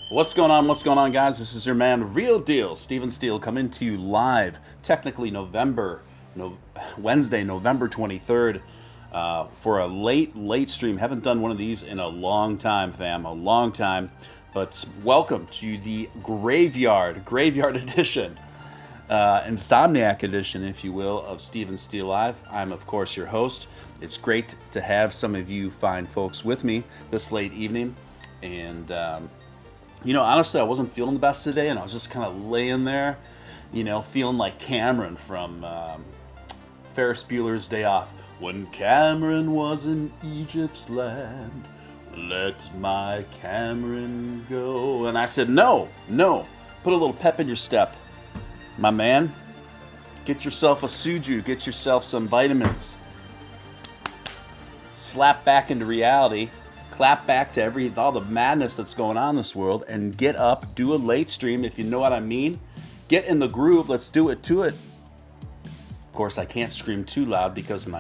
What's going on? What's going on, guys? This is your man, Real Deal, Steele, coming to you live, technically Wednesday, November 23rd, for a late stream. Haven't done one of these in a long time, fam, a long time. But welcome to the graveyard edition, Insomniac edition, if you will, of Steele Live. I'm, of course, your host. It's great to have some of you fine folks with me this late evening. And, honestly, I wasn't feeling the best today, and I was just kind of laying there, feeling like Cameron from Ferris Bueller's Day Off. When Cameron was in Egypt's land, let my Cameron go. And I said, no, put a little pep in your step. My man, get yourself a suju, get yourself some vitamins. Slap back into reality. Clap back to all the madness that's going on in this world, and get up, do a late stream, if you know what I mean. Get in the groove, let's do it to it. Of course, I can't scream too loud because of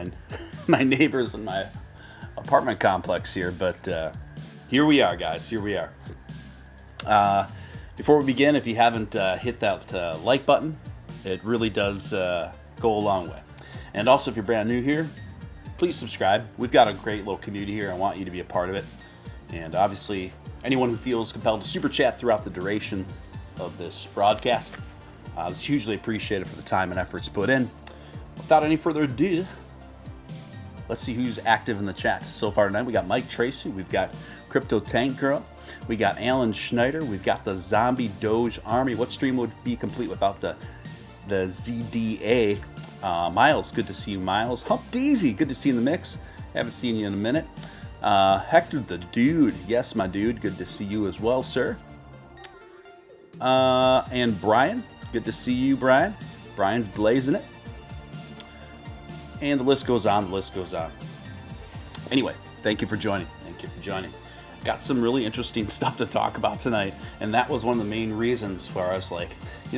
my neighbors in my apartment complex here, but here we are, guys, here we are. Before we begin, if you haven't hit that like button, it really does go a long way. And also, if you're brand new here, please subscribe. We've got a great little community here. I want you to be a part of it. And obviously, anyone who feels compelled to super chat throughout the duration of this broadcast, it's hugely appreciated for the time and efforts put in. Without any further ado, let's see who's active in the chat so far tonight. We got Mike Tracy. We've got Crypto Tank Girl. We got Alan Schneider. We've got the Zombie Doge Army. What stream would be complete without the ZDA? Miles, good to see you, Miles. Hump Daisy, good to see you in the mix. Haven't seen you in a minute. Hector the Dude, yes, my dude, good to see you as well, sir. And Brian, good to see you, Brian. Brian's blazing it. And the list goes on, Anyway, thank you for joining. Got some really interesting stuff to talk about tonight, and that was one of the main reasons for us.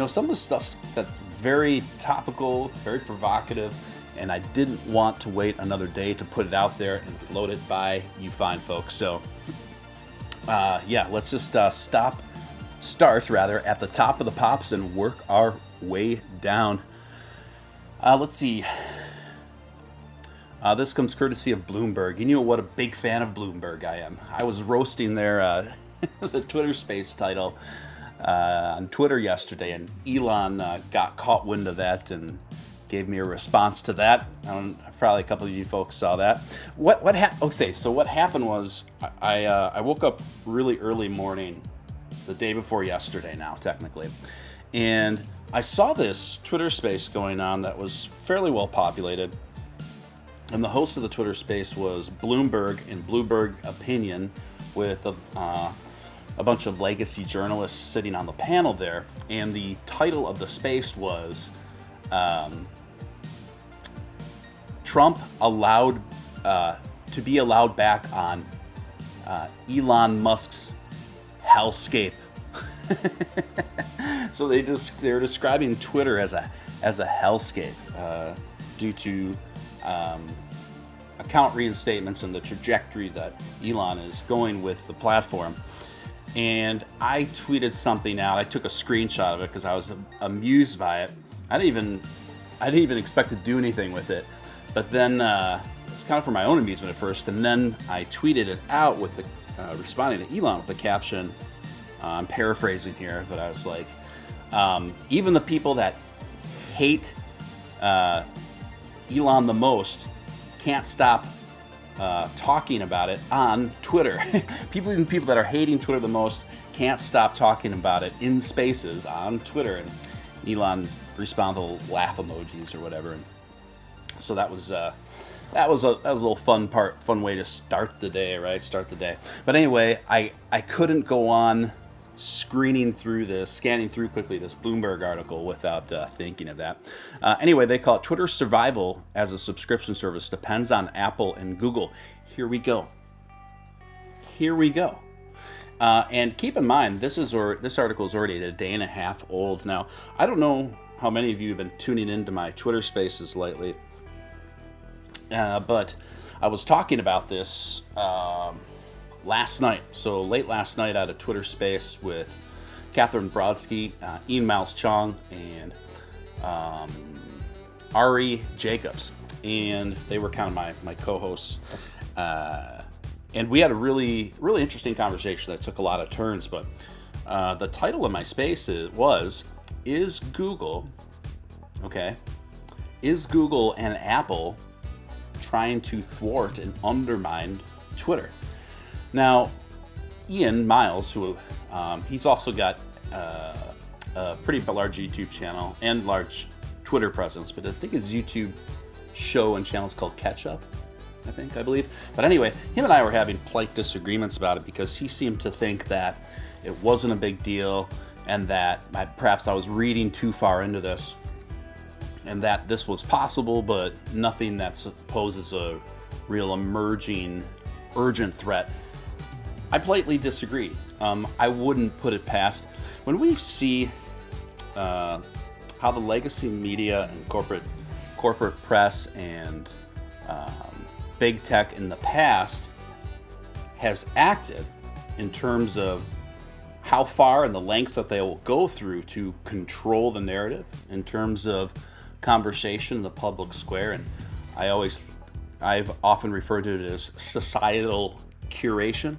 Some of the stuff's that's very topical, very provocative, and I didn't want to wait another day to put it out there and float it by you fine folks. So, let's just start at the top of the pops and work our way down. Let's see. This comes courtesy of Bloomberg. You know what a big fan of Bloomberg I am. I was roasting their the Twitter Space title on Twitter yesterday, and Elon got caught wind of that and gave me a response to that. Probably a couple of you folks saw that. So what happened was I woke up really early morning the day before yesterday now, technically, and I saw this Twitter Space going on that was fairly well populated. And the host of the Twitter Space was Bloomberg and Bloomberg Opinion, with a bunch of legacy journalists sitting on the panel there. And the title of the space was Trump allowed to be allowed back on Elon Musk's hellscape. So they're describing Twitter as a hellscape due to account reinstatements and the trajectory that Elon is going with the platform. And I tweeted something out. I took a screenshot of it because I was amused by it. I didn't even expect to do anything with it. But then it's kind of for my own amusement at first. And then I tweeted it out with responding to Elon with the caption. I'm paraphrasing here, but I was like, even the people that hate Elon the most can't stop talking about it on Twitter. Even people that are hating Twitter the most can't stop talking about it in spaces on Twitter. And Elon responded with laugh emojis or whatever. And so that was a little fun way to start the day, right? But anyway, I couldn't go on scanning through quickly this Bloomberg article without thinking of that. Anyway, they call it Twitter survival as a subscription service depends on Apple and Google. Here we go. And keep in mind, this article is already a day and a half old now. I don't know how many of you have been tuning into my Twitter Spaces lately, but I was talking about this last night. So late last night, I had a Twitter space with Catherine Brodsky, Ian Miles Chong, and Ari Jacobs. And they were kind of my co-hosts. And we had a really, really interesting conversation that took a lot of turns. But the title of my space was, is Google and Apple trying to thwart and undermine Twitter? Now, Ian Miles, who he's also got a pretty large YouTube channel and large Twitter presence, but I think his YouTube show and channel is called Catch Up, I believe. But anyway, him and I were having polite disagreements about it because he seemed to think that it wasn't a big deal and that perhaps I was reading too far into this and that this was possible, but nothing that poses a real emerging, urgent threat. I politely disagree. I wouldn't put it past. When we see how the legacy media and corporate press and big tech in the past has acted in terms of how far and the lengths that they will go through to control the narrative in terms of conversation in the public square, and I've often referred to it as societal curation.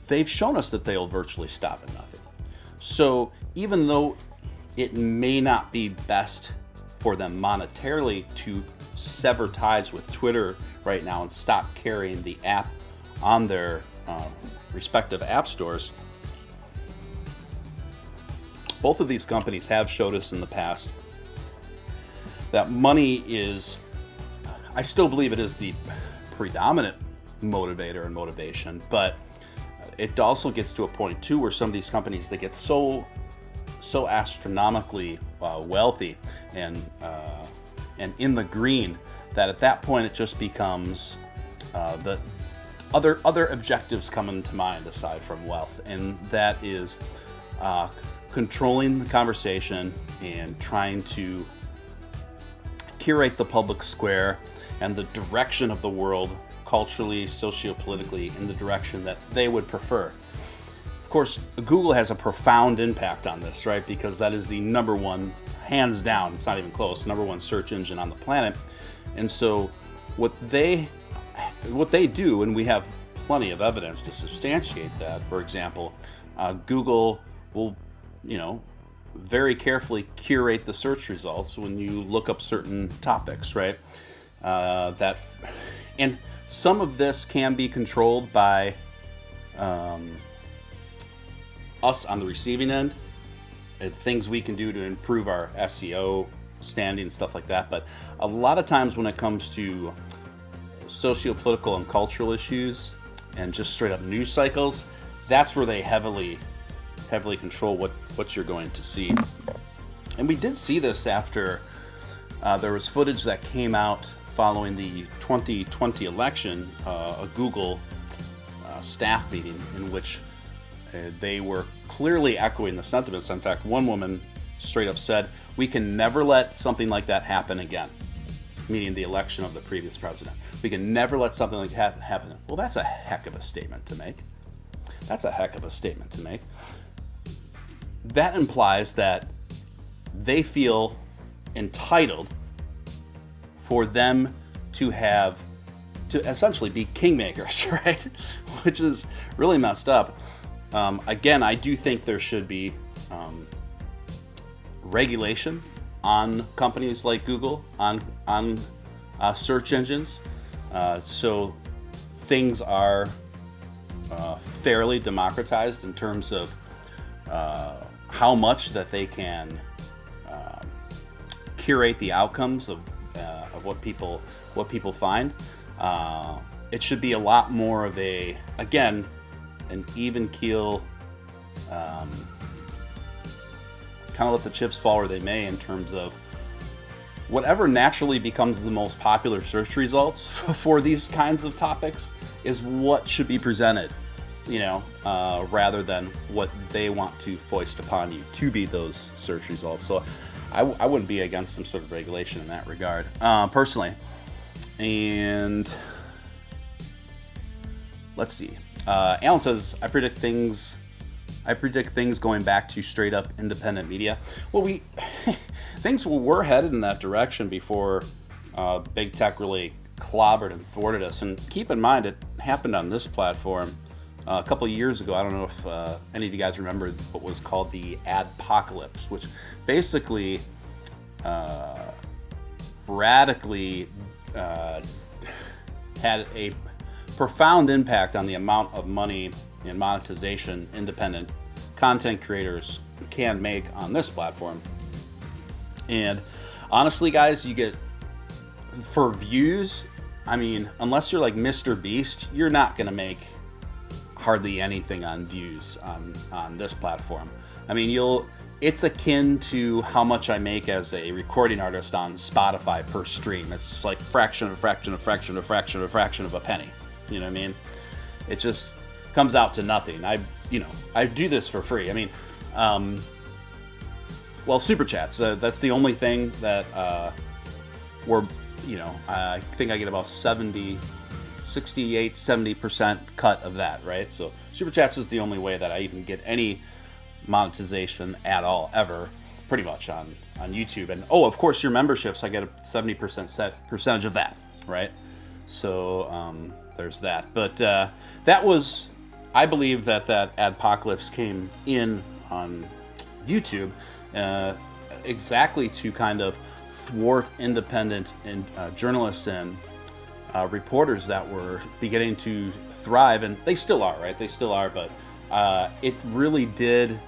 They've shown us that they'll virtually stop at nothing. So even though it may not be best for them monetarily to sever ties with Twitter right now and stop carrying the app on their respective app stores, both of these companies have showed us in the past that money is, I still believe it is the predominant motivator and motivation, but it also gets to a point too where some of these companies, they get so astronomically wealthy and in the green that at that point it just becomes the other objectives come into mind aside from wealth, and that is controlling the conversation and trying to curate the public square and the direction of the world culturally, sociopolitically, in the direction that they would prefer. Of course, Google has a profound impact on this, right? Because that is the number one, hands down, it's not even close, number one search engine on the planet. And so what they do, and we have plenty of evidence to substantiate that, for example, Google will, very carefully curate the search results when you look up certain topics, right? And some of this can be controlled by us on the receiving end, and things we can do to improve our SEO standing and stuff like that. But a lot of times when it comes to socio-political and cultural issues and just straight up news cycles, that's where they heavily control what you're going to see. And we did see this after there was footage that came out following the 2020 election, a Google staff meeting in which they were clearly echoing the sentiments. In fact, one woman straight up said, "We can never let something like that happen again," meaning the election of the previous president. We can never let something like that happen. Well, that's a heck of a statement to make. That implies that they feel entitled for them to essentially be kingmakers, right? Which is really messed up. Again, I do think there should be regulation on companies like Google, on search engines, so things are fairly democratized in terms of how much that they can curate the outcomes of what people find. It should be a lot more of an even keel, kind of let the chips fall where they may in terms of whatever naturally becomes the most popular search results for these kinds of topics is what should be presented, rather than what they want to foist upon you to be those search results. So I wouldn't be against some sort of regulation in that regard, personally. And let's see. Alan says, I predict things going back to straight up independent media. Well, things were headed in that direction before big tech really clobbered and thwarted us. And keep in mind, it happened on this platform a couple of years ago. I don't know if any of you guys remember what was called the adpocalypse, which basically radically had a profound impact on the amount of money and monetization independent content creators can make on this platform. And honestly, guys, you get, for views, I mean, unless you're like Mr. Beast, you're not going to make hardly anything on views on this platform. I mean, it's akin to how much I make as a recording artist on Spotify per stream. It's like fraction of a penny. You know what I mean? It just comes out to nothing. I do this for free. I mean, well, super chats. That's the only thing that I think I get about 70% cut of that, right? So super chats is the only way that I even get any monetization at all, ever, pretty much on YouTube. And of course, your memberships, I get a 70% percentage of that, right? So there's that. But that was, I believe that adpocalypse came in on YouTube exactly to kind of thwart independent and journalists and reporters that were beginning to thrive, and they still are, right? They still are, but it really did.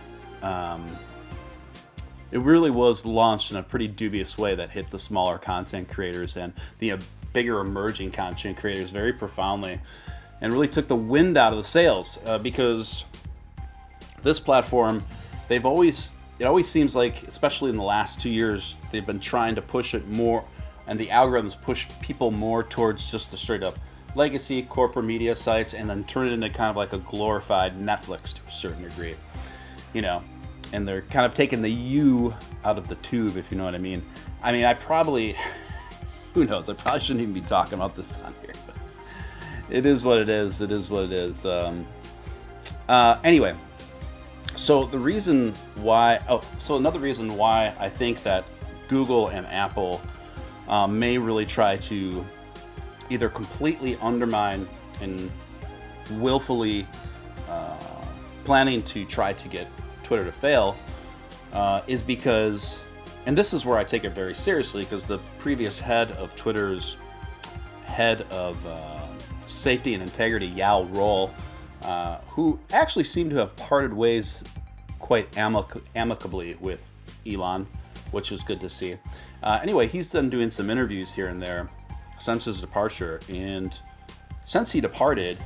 It really was launched in a pretty dubious way that hit the smaller content creators and the bigger emerging content creators very profoundly, and really took the wind out of the sails because this platform, it always seems like, especially in the last 2 years, they've been trying to push it more, and the algorithms push people more towards just the straight up legacy corporate media sites, and then turn it into kind of like a glorified Netflix to a certain degree, and they're kind of taking the U out of the tube, if you know what I mean. I mean, I probably, who knows, I probably shouldn't even be talking about this on here, but it is what it is. It is what it is. Anyway, so another reason why I think that Google and Apple may really try to either completely undermine and willfully planning to try to get Twitter to fail is because, and this is where I take it very seriously, because the previous head of Twitter's head of safety and integrity, Yao Roll, who actually seemed to have parted ways quite amicably with Elon, which is good to see. Anyway, he's been doing some interviews here and there since his departure, and since he departed,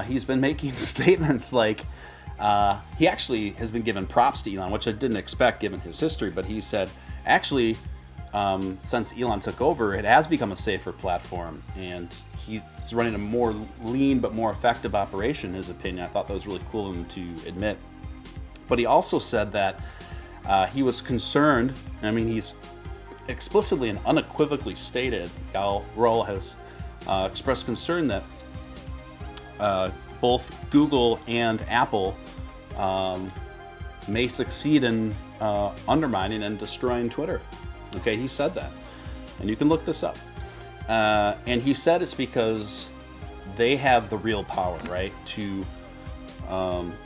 he's been making statements like, he actually has been giving props to Elon, which I didn't expect given his history, but he said, actually, since Elon took over, it has become a safer platform, and he's running a more lean but more effective operation, in his opinion. I thought that was really cool of him to admit. But he also said that he was concerned, I mean, he's explicitly and unequivocally stated, Gal Roll has expressed concern that both Google and Apple may succeed in undermining and destroying Twitter. Okay, he said that. And you can look this up. And he said it's because they have the real power, right, to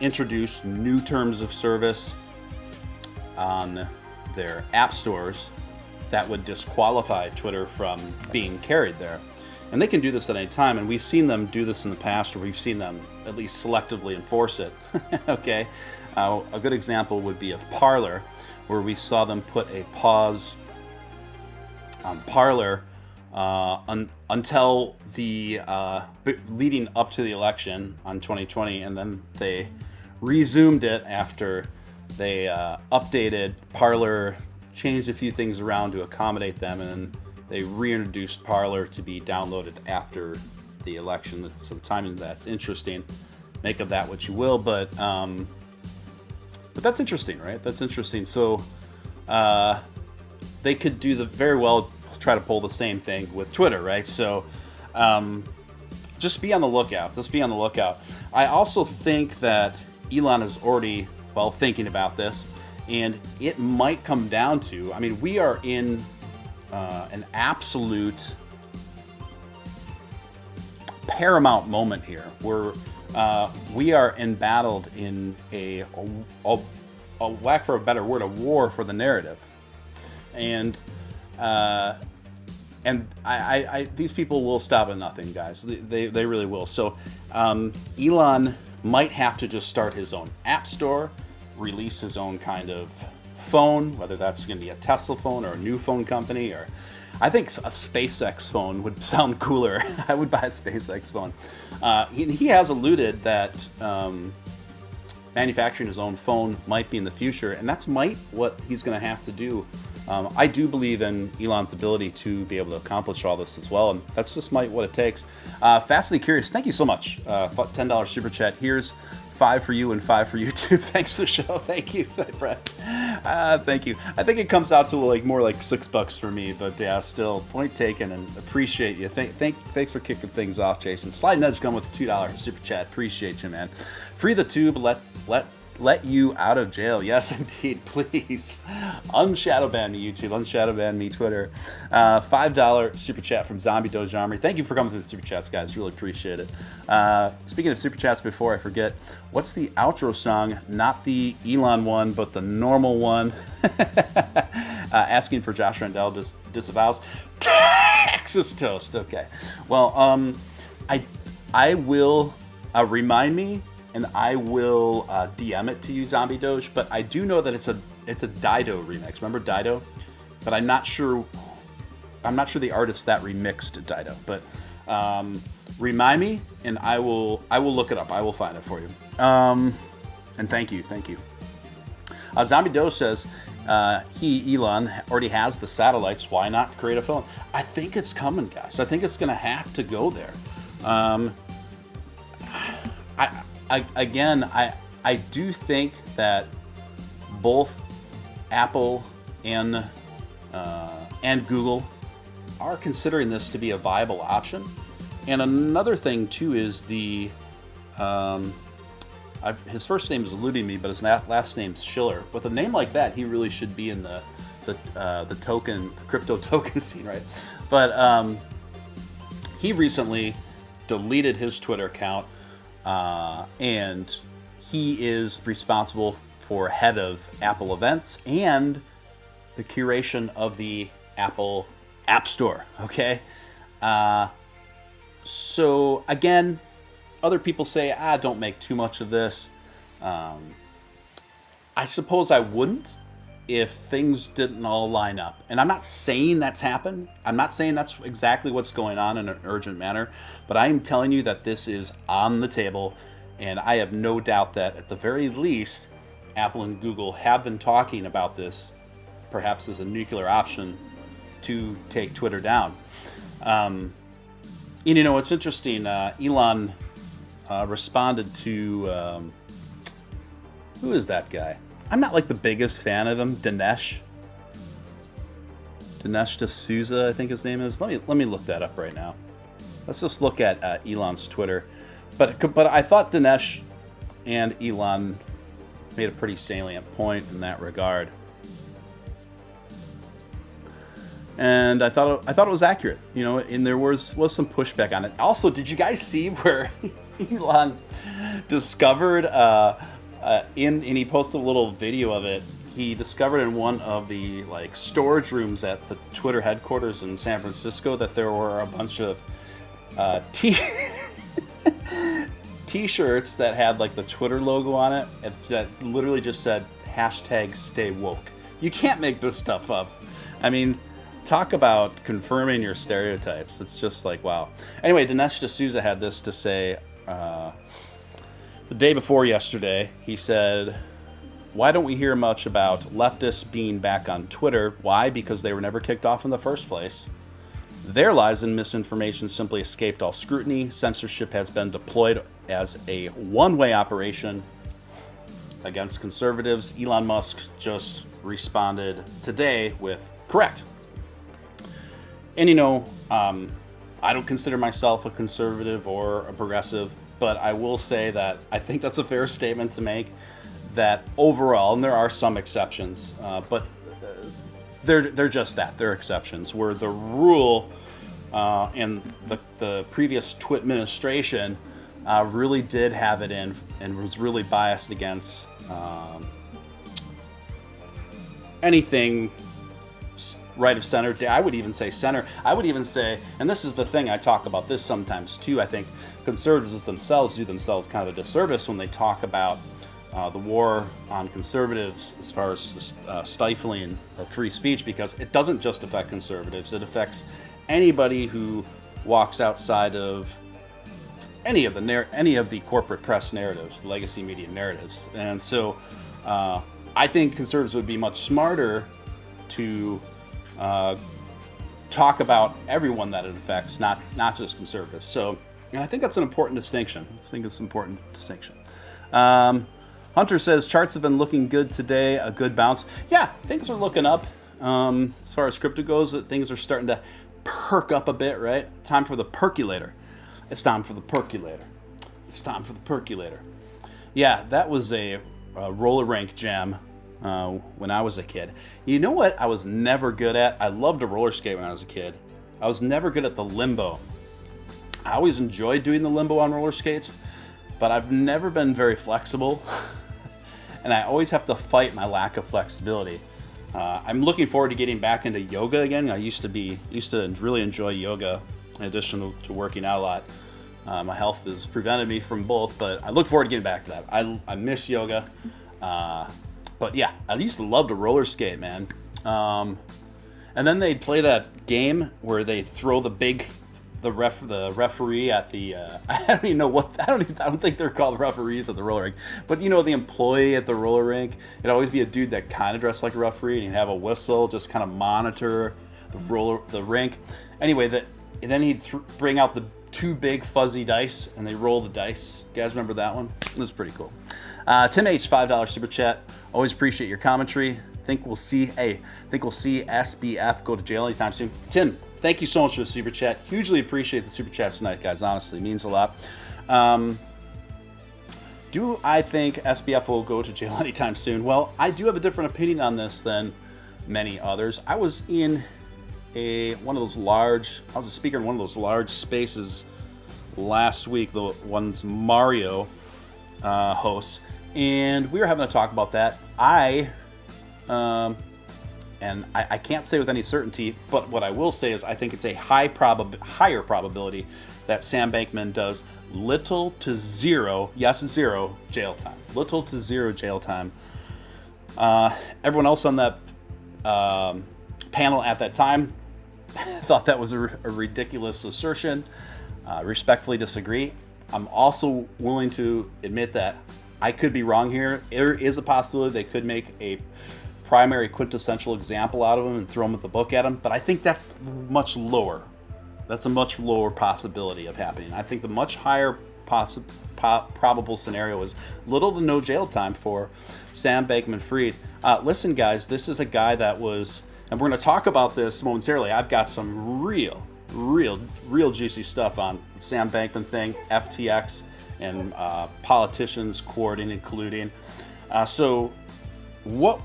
introduce new terms of service on their app stores that would disqualify Twitter from being carried there. And they can do this at any time, and we've seen them do this in the past, or we've seen them at least selectively enforce it. Okay, a good example would be of Parler, where we saw them put a pause on Parler until the leading up to the election on 2020, and then they resumed it after they updated Parler, changed a few things around to accommodate them, and they reintroduced Parler to be downloaded after the election. So the timing, that's interesting. Make of that what you will, but that's interesting, right? That's interesting. So they could do very well try to pull the same thing with Twitter, right? So just be on the lookout. Just be on the lookout. I also think that Elon is already, well, thinking about this, and it might come down to, I mean, we are in an absolute paramount moment here where we are embattled in a lack for a better word, a war for the narrative. And these people will stop at nothing, guys. They really will. So Elon might have to just start his own app store, release his own kind of phone, whether that's going to be a Tesla phone or a new phone company, or I think a SpaceX phone would sound cooler. I would buy a SpaceX phone. He has alluded that manufacturing his own phone might be in the future, and that's what he's going to have to do. I do believe in Elon's ability to be able to accomplish all this as well, and that's just what it takes. Fastly Curious, thank you so much. $10 super chat. Here's 5 for you and 5 for YouTube. Thanks for the show. Thank you, my friend. Thank you. I think it comes out to more like $6 for me, but yeah, still, point taken, and appreciate you. Thanks for kicking things off, Jason. Slide Nudge come with $2 super chat. Appreciate you, man. Free the tube. Let you out of jail. Yes, indeed. Please. Unshadowban me, YouTube. Unshadowban me, Twitter. $5 super chat from Zombie Doge Armory. Thank you for coming through the super chats, guys. Really appreciate it. Speaking of super chats, before I forget, what's the outro song? Not the Elon one, but the normal one. Asking for Josh Rendell disavows. Texas toast. Okay. Well, I will remind me, and I will DM it to you, Zombie Doge. But I do know that it's a Dido remix. Remember Dido? But I'm not sure the artist that remixed Dido. But remind me, and I will look it up. I will find it for you. And thank you. Zombie Doge says Elon already has the satellites. Why not create a phone? I think it's coming, guys. I think it's going to have to go there. I do think that both Apple and Google are considering this to be a viable option. And another thing too is his first name is eluding me, but his last name's Schiller. With a name like that, he really should be in the crypto token scene, right? But he recently deleted his Twitter account. And he is responsible for head of Apple events and the curation of the Apple App Store. Okay. So again, other people say, don't make too much of this. I suppose I wouldn't if things didn't all line up. And I'm not saying that's happened. I'm not saying that's exactly what's going on in an urgent manner, but I am telling you that this is on the table, and I have no doubt that at the very least, Apple and Google have been talking about this, perhaps as a nuclear option to take Twitter down. It's interesting. Elon responded to, who is that guy? I'm not like the biggest fan of him. Dinesh D'Souza, I think his name is. Let me look that up right now. Let's just look at Elon's Twitter. But I thought Dinesh and Elon made a pretty salient point in that regard, and I thought it was accurate. And there was some pushback on it. Also, did you guys see where Elon discovered? And he posted a little video of it. He discovered in one of the storage rooms at the Twitter headquarters in San Francisco that there were a bunch of t-shirts that had the Twitter logo on it that literally just said #StayWoke. You can't make this stuff up. I mean, talk about confirming your stereotypes. It's just wow. Anyway, Dinesh D'Souza had this to say. The day before yesterday, he said, why don't we hear much about leftists being back on Twitter? Why? Because they were never kicked off in the first place. Their lies and misinformation simply escaped all scrutiny. Censorship has been deployed as a one-way operation against conservatives. Elon Musk just responded today with, correct. And I don't consider myself a conservative or a progressive, but I will say that I think that's a fair statement to make, that overall, and there are some exceptions, but they're just that. They're exceptions, where the rule in the previous TWIT administration really did have it in and was really biased against anything right of center. I would even say center. I would even say, and this is the thing, I talk about this sometimes too, I think conservatives themselves do themselves kind of a disservice when they talk about the war on conservatives as far as stifling of free speech, because it doesn't just affect conservatives. It affects anybody who walks outside of any of the corporate press narratives, legacy media narratives. And so I think conservatives would be much smarter to talk about everyone that it affects, not just conservatives. So, and I think that's an important distinction. I think it's an important distinction. Hunter says, charts have been looking good today, a good bounce. Yeah, things are looking up. As far as crypto goes, things are starting to perk up a bit, right? Time for the percolator. It's time for the percolator. It's time for the percolator. Yeah, that was a roller rink jam when I was a kid. You know what I was never good at? I loved to roller skate when I was a kid. I was never good at the limbo. I always enjoyed doing the limbo on roller skates, but I've never been very flexible. And I always have to fight my lack of flexibility. I'm looking forward to getting back into yoga again. I used to really enjoy yoga in addition to working out a lot. My health has prevented me from both, but I look forward to getting back to that. I miss yoga. But yeah, I used to love to roller skate, man. And then they'd play that game where they throw the referee at the I don't even know what I don't think they're called referees at the roller rink, but you know, the employee at the roller rink, it'd always be a dude that kind of dressed like a referee, and he'd have a whistle, just kind of monitor the rink. Anyway, and then he'd bring out the two big fuzzy dice, and they roll the dice. You guys remember that one? It was pretty cool. Tim H, $5 super chat. Always appreciate your commentary. Think we'll see SBF go to jail anytime soon. Tim, thank you so much for the super chat. Hugely appreciate the super chats tonight, guys. Honestly, it means a lot. Do I think SBF will go to jail anytime soon? Well, I do have a different opinion on this than many others. I was in I was a speaker in one of those large spaces last week, the ones Mario hosts, and we were having a talk about that. And I can't say with any certainty, but what I will say is I think it's a higher probability that Sam Bankman does little to zero jail time. Little to zero jail time. Everyone else on that panel at that time thought that was a ridiculous assertion. Respectfully disagree. I'm also willing to admit that I could be wrong here. There is a possibility they could make a primary quintessential example out of him and throw him with the book at him, but I think that's much lower. That's a much lower possibility of happening. I think the much higher probable scenario is little to no jail time for Sam Bankman-Fried. Listen, guys, this is a guy that was, and we're going to talk about this momentarily. I've got some real juicy stuff on Sam Bankman thing, FTX, and politicians courting and colluding. So what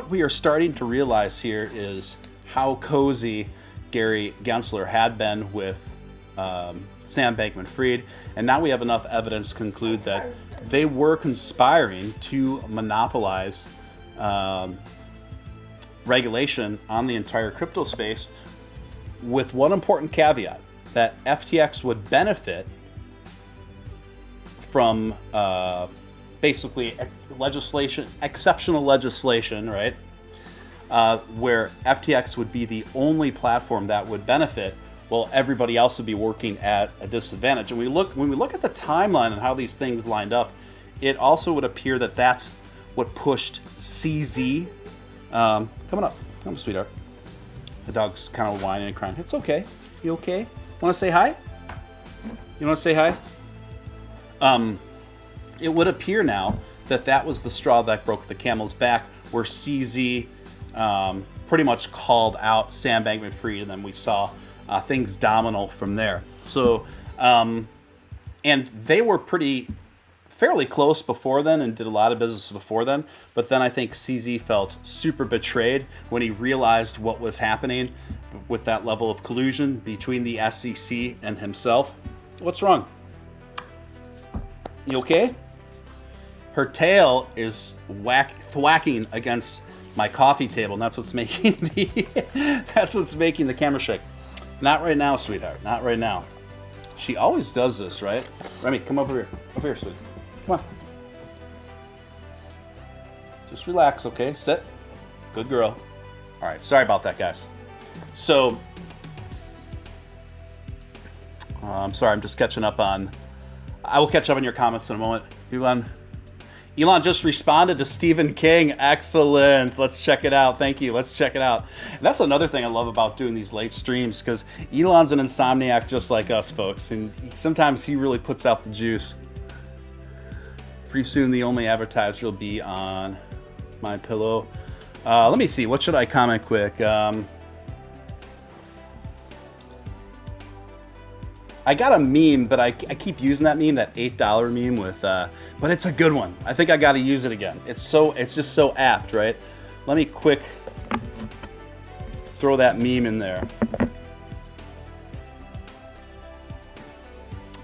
we are starting to realize here is how cozy Gary Gensler had been with Sam Bankman-Fried, and now we have enough evidence to conclude that they were conspiring to monopolize regulation on the entire crypto space, with one important caveat, that FTX would benefit from basically exceptional legislation, right? Where FTX would be the only platform that would benefit, while everybody else would be working at a disadvantage. And when we look at the timeline and how these things lined up, it also would appear that that's what pushed CZ. Coming up, come on, sweetheart. The dog's kind of whining and crying. It's okay. You okay? Want to say hi? You want to say hi? It would appear now that was the straw that broke the camel's back, where CZ pretty much called out Sam Bankman-Fried, and then we saw things domino from there. So, and they were fairly close before then and did a lot of business before then. But then I think CZ felt super betrayed when he realized what was happening with that level of collusion between the SEC and himself. What's wrong? You okay? Her tail is thwacking against my coffee table, and that's what's making the camera shake. Not right now, sweetheart. Not right now. She always does this, right? Remy, come over here. Over here, sweetie. Come on. Just relax, okay? Sit. Good girl. All right, sorry about that, guys. So, I'm sorry, I'm just catching up on... I will catch up on your comments in a moment. Elon just responded to Stephen King. Excellent. Let's check it out. Thank you. Let's check it out. And that's another thing I love about doing these late streams, because Elon's an insomniac just like us, folks. And sometimes he really puts out the juice. Pretty soon the only advertiser will be on My Pillow. Let me see. What should I comment quick? I got a meme, but I keep using that meme, that $8 meme with, but it's a good one. I think I got to use it again. It's just so apt, right? Let me quick throw that meme in there.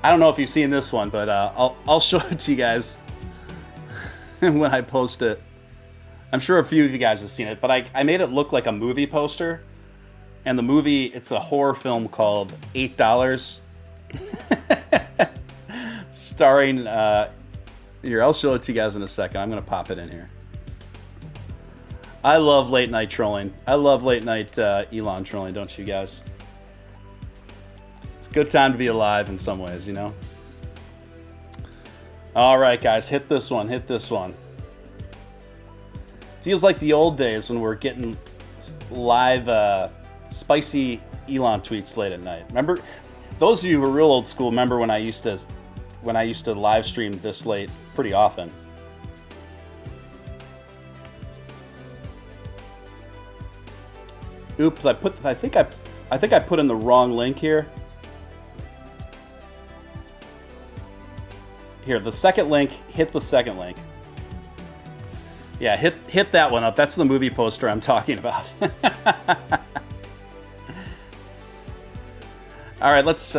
I don't know if you've seen this one, but I'll show it to you guys when I post it. I'm sure a few of you guys have seen it, but I made it look like a movie poster, and the movie, it's a horror film called $8. Starring here, I'll show it to you guys in a second. I'm gonna pop it in here. I love late night trolling. I love late night Elon trolling, don't you guys? It's a good time to be alive in some ways, you know. All right, guys, hit this one. Feels like the old days when we're getting live spicy Elon tweets late at night. Remember? Those of you who are real old school remember when I used to live stream this late pretty often. Oops, I think I put in the wrong link here. Here, the second link, hit the second link. Yeah, hit that one up. That's the movie poster I'm talking about. All right, let's see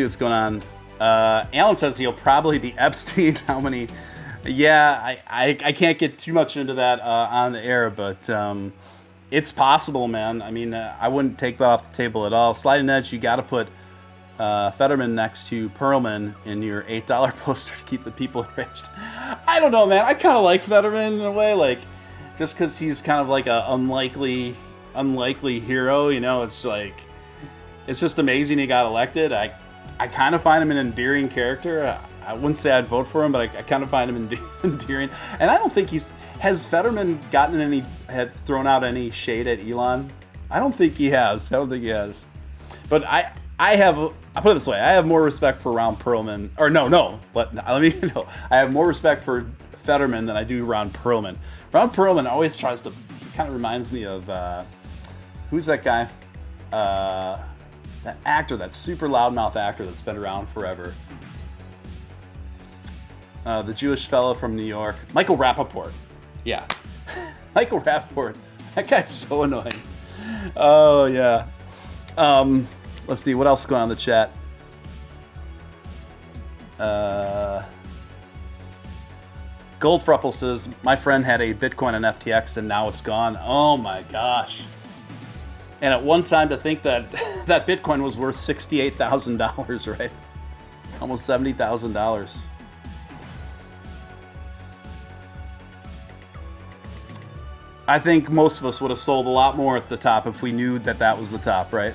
what's going on. Alan says he'll probably be Epstein. How many? Yeah, I can't get too much into that on the air, but it's possible, man. I mean, I wouldn't take that off the table at all. Sliding Edge, you got to put Fetterman next to Perlman in your $8 poster to keep the people enriched. I don't know, man. I kind of like Fetterman in a way, like, just because he's kind of like a unlikely hero, you know. It's like, it's just amazing he got elected. I kind of find him an endearing character. I wouldn't say I'd vote for him, but I kind of find him endearing. And I don't think has Fetterman had thrown out any shade at Elon? I don't think he has. But I put it this way: I have more respect for Ron Perlman. Or I have more respect for Fetterman than I do Ron Perlman. Ron Perlman always tries to. He kind of reminds me of who's that guy? That actor, that super loudmouth actor that's been around forever. The Jewish fellow from New York, Michael Rappaport. Yeah, Michael Rappaport. That guy's so annoying. Oh yeah. Let's see what else is going on in the chat. Goldfruppel says, my friend had a Bitcoin on FTX and now it's gone. Oh my gosh. And at one time to think that that Bitcoin was worth $68,000, right? Almost $70,000. I think most of us would have sold a lot more at the top if we knew that that was the top, right?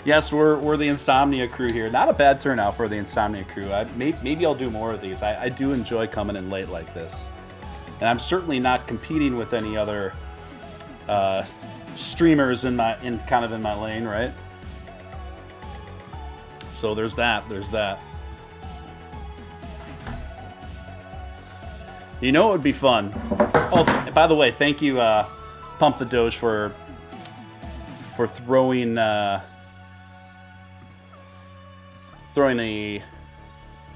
Yes, we're the Insomnia crew here. Not a bad turnout for the Insomnia crew. Maybe I'll do more of these. I do enjoy coming in late like this. And I'm certainly not competing with any other streamers in my lane, right? So there's that. You know it would be fun. Oh, by the way, thank you, Pump the Doge, for throwing throwing a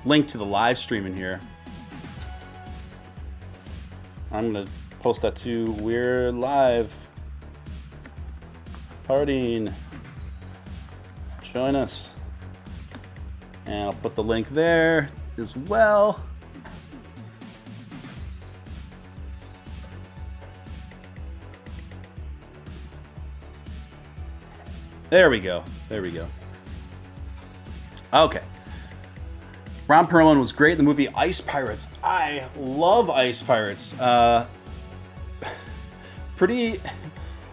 link to the live stream in here. I'm gonna post that too. We're live partying. Join us, and I'll put the link there as well. There we go. There we go. Okay. Ron Perlman was great in the movie Ice Pirates. I love Ice Pirates. Pretty,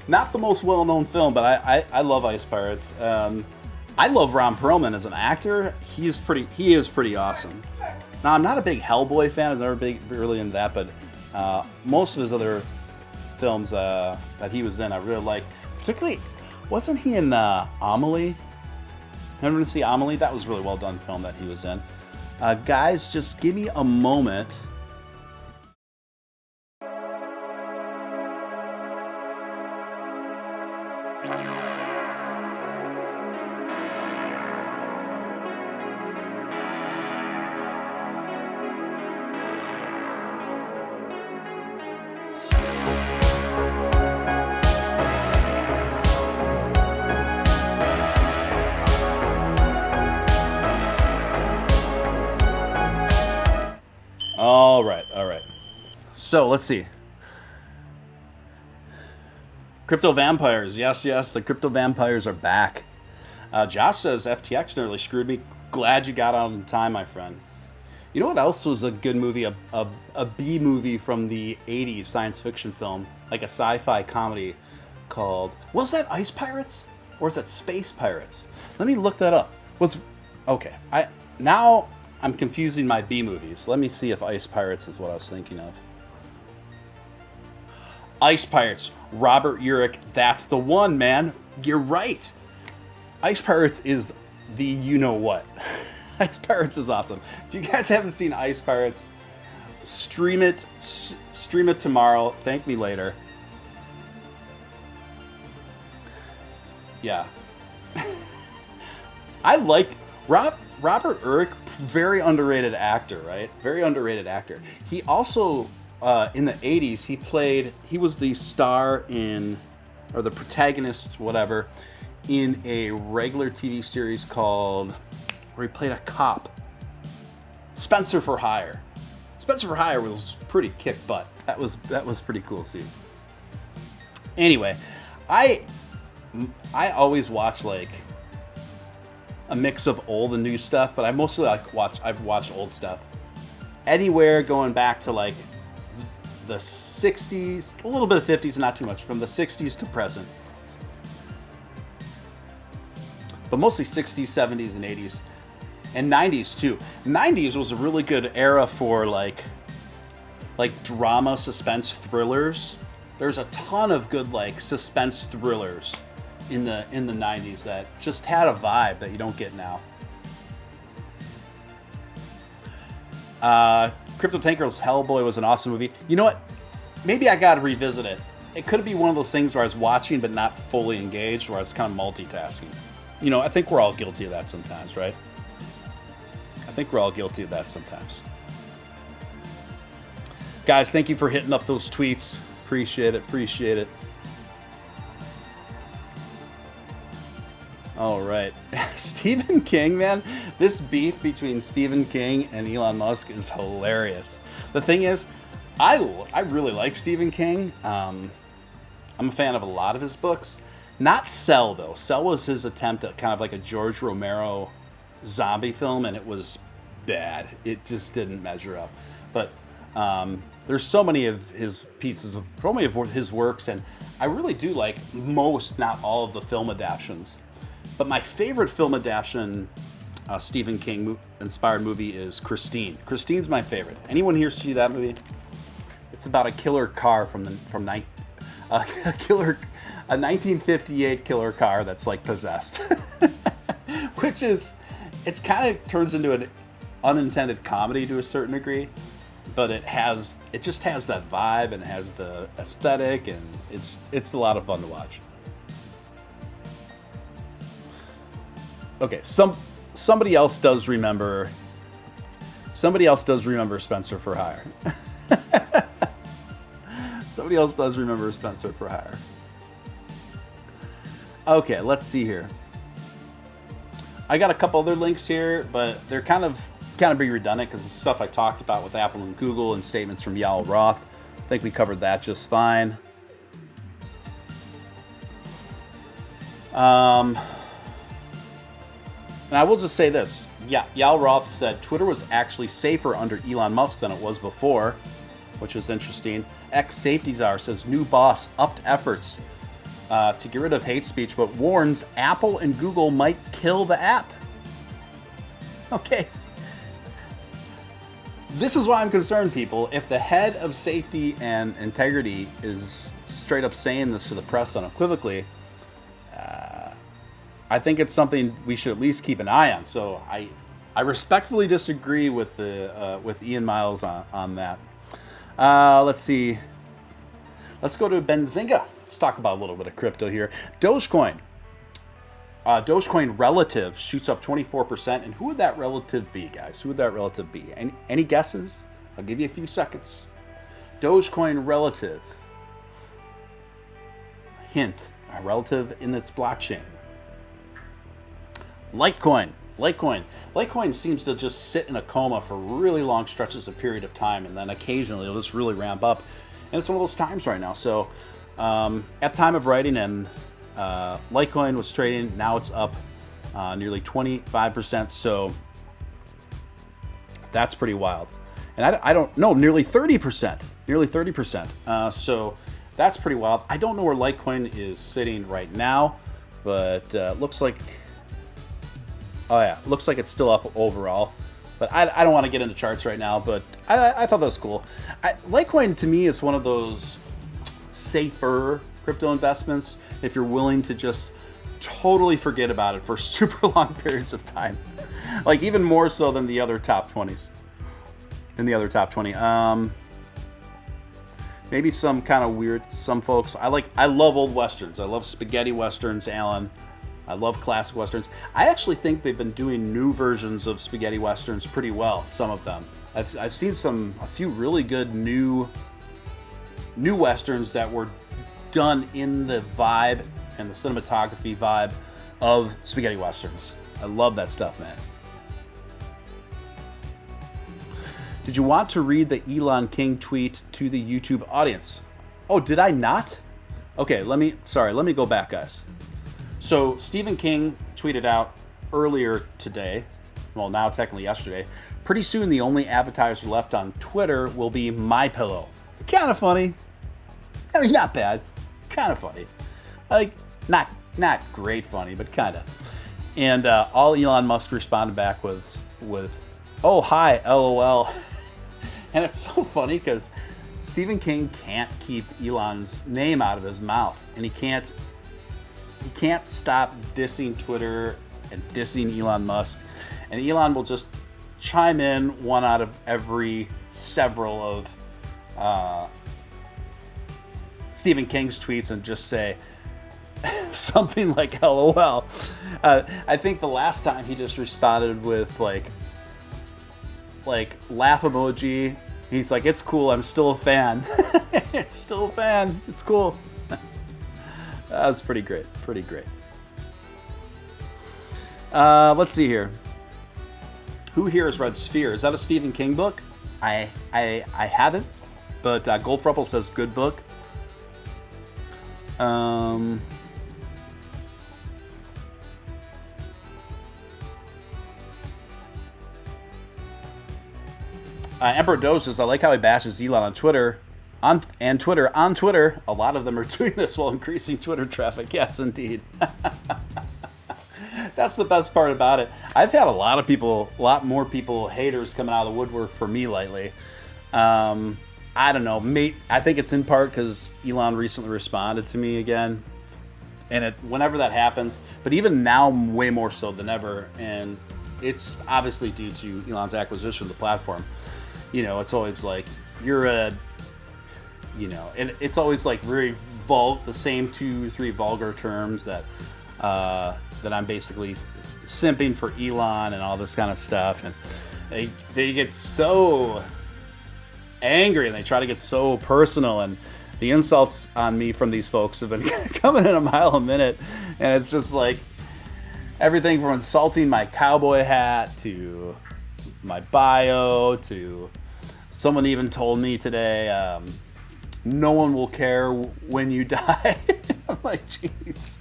not the most well-known film, but I love Ice Pirates. I love Ron Perlman as an actor. He is pretty awesome. Now, I'm not a big Hellboy fan. I'm never really into that, but most of his other films that he was in, I really like. Particularly, wasn't he in Amelie? Everyone see Amelie? That was a really well done film that he was in. Guys, just give me a moment. All right. So let's see. Crypto vampires. Yes, the crypto vampires are back. Josh says FTX nearly screwed me. Glad you got out in time, my friend. You know what else was a good movie? A B movie from the 80s, science fiction film, like a sci-fi comedy called, was that Ice Pirates? Or is that Space Pirates? Let me look that up. Now I'm confusing my B movies. Let me see if Ice Pirates is what I was thinking of. Ice Pirates, Robert Urich, that's the one, man. You're right. Ice Pirates is the you-know-what. Ice Pirates is awesome. If you guys haven't seen Ice Pirates, stream it tomorrow. Thank me later. Yeah. I like Robert Urich, very underrated actor, right? Very underrated actor. He also, in the 80s, he was the star in, or the protagonist, whatever, in a regular TV series called, where he played a cop. Spencer for Hire. Spencer for Hire was pretty kick butt. That was pretty cool to see. Anyway, I always watch like a mix of old and new stuff, but I mostly I've watched old stuff. Anywhere going back to like the 60s, a little bit of 50s, not too much, from the 60s to present. But mostly 60s, 70s, and 80s. And 90s too. 90s was a really good era for like drama, suspense thrillers. There's a ton of good like suspense thrillers in the 90s that just had a vibe that you don't get now. Crypto Tanker's Hellboy was an awesome movie. You know what? Maybe I gotta revisit it. It could be one of those things where I was watching but not fully engaged, where I was kind of multitasking. You know, I think we're all guilty of that sometimes, right? I think we're all guilty of that sometimes. Guys, thank you for hitting up those tweets. Appreciate it. All right. Stephen King, man. This beef between Stephen King and Elon Musk is hilarious. The thing is, I really like Stephen King. I'm a fan of a lot of his books. Not Cell, though. Cell was his attempt at kind of like a George Romero zombie film, and it was bad. It just didn't measure up. But there's so many of his pieces, so many of his works, and I really do like most, not all, of the film adaptations. But my favorite film adaptation, Stephen King inspired movie, is Christine. Christine's my favorite. Anyone here see that movie? It's about a killer car a 1958 killer car that's like possessed, which is, it's kind of turns into an unintended comedy to a certain degree. but it just has that vibe and has the aesthetic, and it's a lot of fun to watch. Okay, somebody else does remember Spencer for Hire. Somebody else does remember Spencer for Hire. Okay, let's see here. I got a couple other links here, but they're kind of being redundant because it's stuff I talked about with Apple and Google and statements from Yael Roth. I think we covered that just fine. And I will just say this. Yeah, Yael Roth said Twitter was actually safer under Elon Musk than it was before, which is interesting. Ex-Safety Czar says new boss upped efforts to get rid of hate speech, but warns Apple and Google might kill the app. Okay. This is why I'm concerned, people. If the head of safety and integrity is straight up saying this to the press unequivocally, I think it's something we should at least keep an eye on. So I respectfully disagree with Ian Miles on that. Let's see. Let's go to Benzinga. Let's talk about a little bit of crypto here. Dogecoin. Dogecoin relative shoots up 24%. And who would that relative be, guys? Who would that relative be? Any guesses? I'll give you a few seconds. Dogecoin relative. Hint. A relative in its blockchain. Litecoin. Litecoin seems to just sit in a coma for really long stretches of period of time, and then occasionally it'll just really ramp up. And it's one of those times right now. So at time of writing, and Litecoin was trading, now it's up nearly 25%. So that's pretty wild. And I don't know, nearly 30%. So that's pretty wild. I don't know where Litecoin is sitting right now, but looks like, oh yeah, looks like it's still up overall. But I don't want to get into charts right now, but I thought that was cool. Litecoin to me is one of those safer crypto investments if you're willing to just totally forget about it for super long periods of time. Like even more so than the other top 20s. Maybe some kind of weird, some folks, I love old Westerns. I love spaghetti Westerns, Alan. I love classic Westerns. I actually think they've been doing new versions of spaghetti Westerns pretty well, some of them. I've seen a few really good new Westerns that were done in the vibe and the cinematography vibe of spaghetti Westerns. I love that stuff, man. Did you want to read the Elon King tweet to the YouTube audience? Oh, did I not? Okay, let me go back, guys. So Stephen King tweeted out earlier today, well now technically yesterday, pretty soon the only advertiser left on Twitter will be MyPillow. Kind of funny. I mean, not bad. Kind of funny. Like, not great funny, but kind of. And all Elon Musk responded back with, oh, hi, LOL. And it's so funny because Stephen King can't keep Elon's name out of his mouth. And he can't stop dissing Twitter and dissing Elon Musk. And Elon will just chime in one out of every several of Stephen King's tweets and just say something like LOL. I think the last time he just responded with like laugh emoji. He's like, it's cool, I'm still a fan. It's still a fan. It's cool. That was pretty great. Let's see here. Who here has read Sphere? Is that a Stephen King book? I haven't, but Goldfruppel says good book. Emperor Doge says, I like how he bashes Elon on Twitter. On Twitter, a lot of them are doing this while increasing Twitter traffic. Yes, indeed. That's the best part about it. I've had a lot more people, haters coming out of the woodwork for me lately. I don't know. I think it's in part because Elon recently responded to me again. And whenever that happens, but even now, way more so than ever. And it's obviously due to Elon's acquisition of the platform. it's always like you're a, and it's always like very the same 2-3 vulgar terms that I'm basically simping for Elon and all this kind of stuff, and they get so angry and they try to get so personal, and the insults on me from these folks have been coming in a mile a minute, and it's just like everything from insulting my cowboy hat to my bio to someone even told me today, no one will care when you die. I'm like, jeez.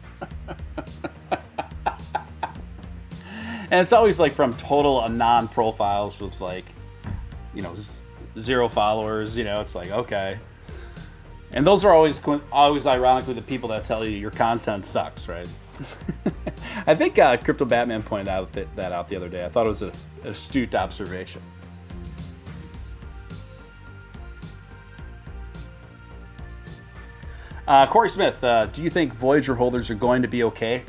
And it's always like from total anon profiles with like, 0 followers. It's like, okay. And those are always ironically the people that tell you your content sucks, right? I think Crypto Batman pointed that out the other day. I thought it was an astute observation. Corey Smith, do you think Voyager holders are going to be okay?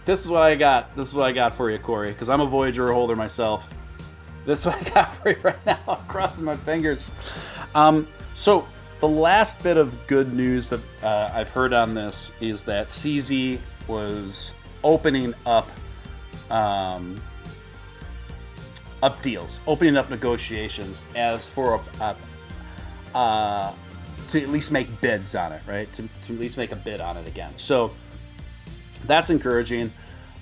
This is what I got. This is what I got for you, Corey, because I'm a Voyager holder myself. This is what I got for you right now. I'm crossing my fingers. So the last bit of good news that I've heard on this is that CZ was opening up deals, opening up negotiations as for to at least make bids on it, right? To at least make a bid on it again. So that's encouraging.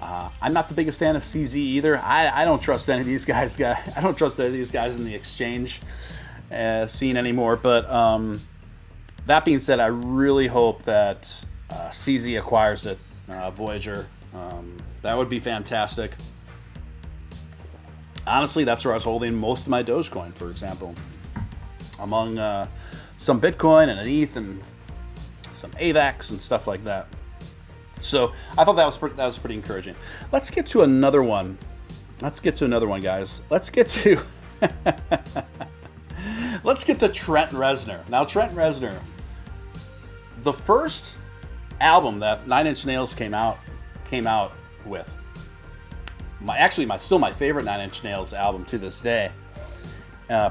I'm not the biggest fan of CZ either. I don't trust any of these guys. I don't trust any of these guys in the exchange scene anymore. But that being said, I really hope that CZ acquires it, Voyager. That would be fantastic. Honestly, that's where I was holding most of my Dogecoin, for example, among some Bitcoin and an ETH and some AVAX and stuff like that. So I thought that was pretty encouraging. Let's get to another one. Guys. Let's get to Trent Reznor. Now, Trent Reznor, the first album that Nine Inch Nails came out with, my favorite Nine Inch Nails album to this day,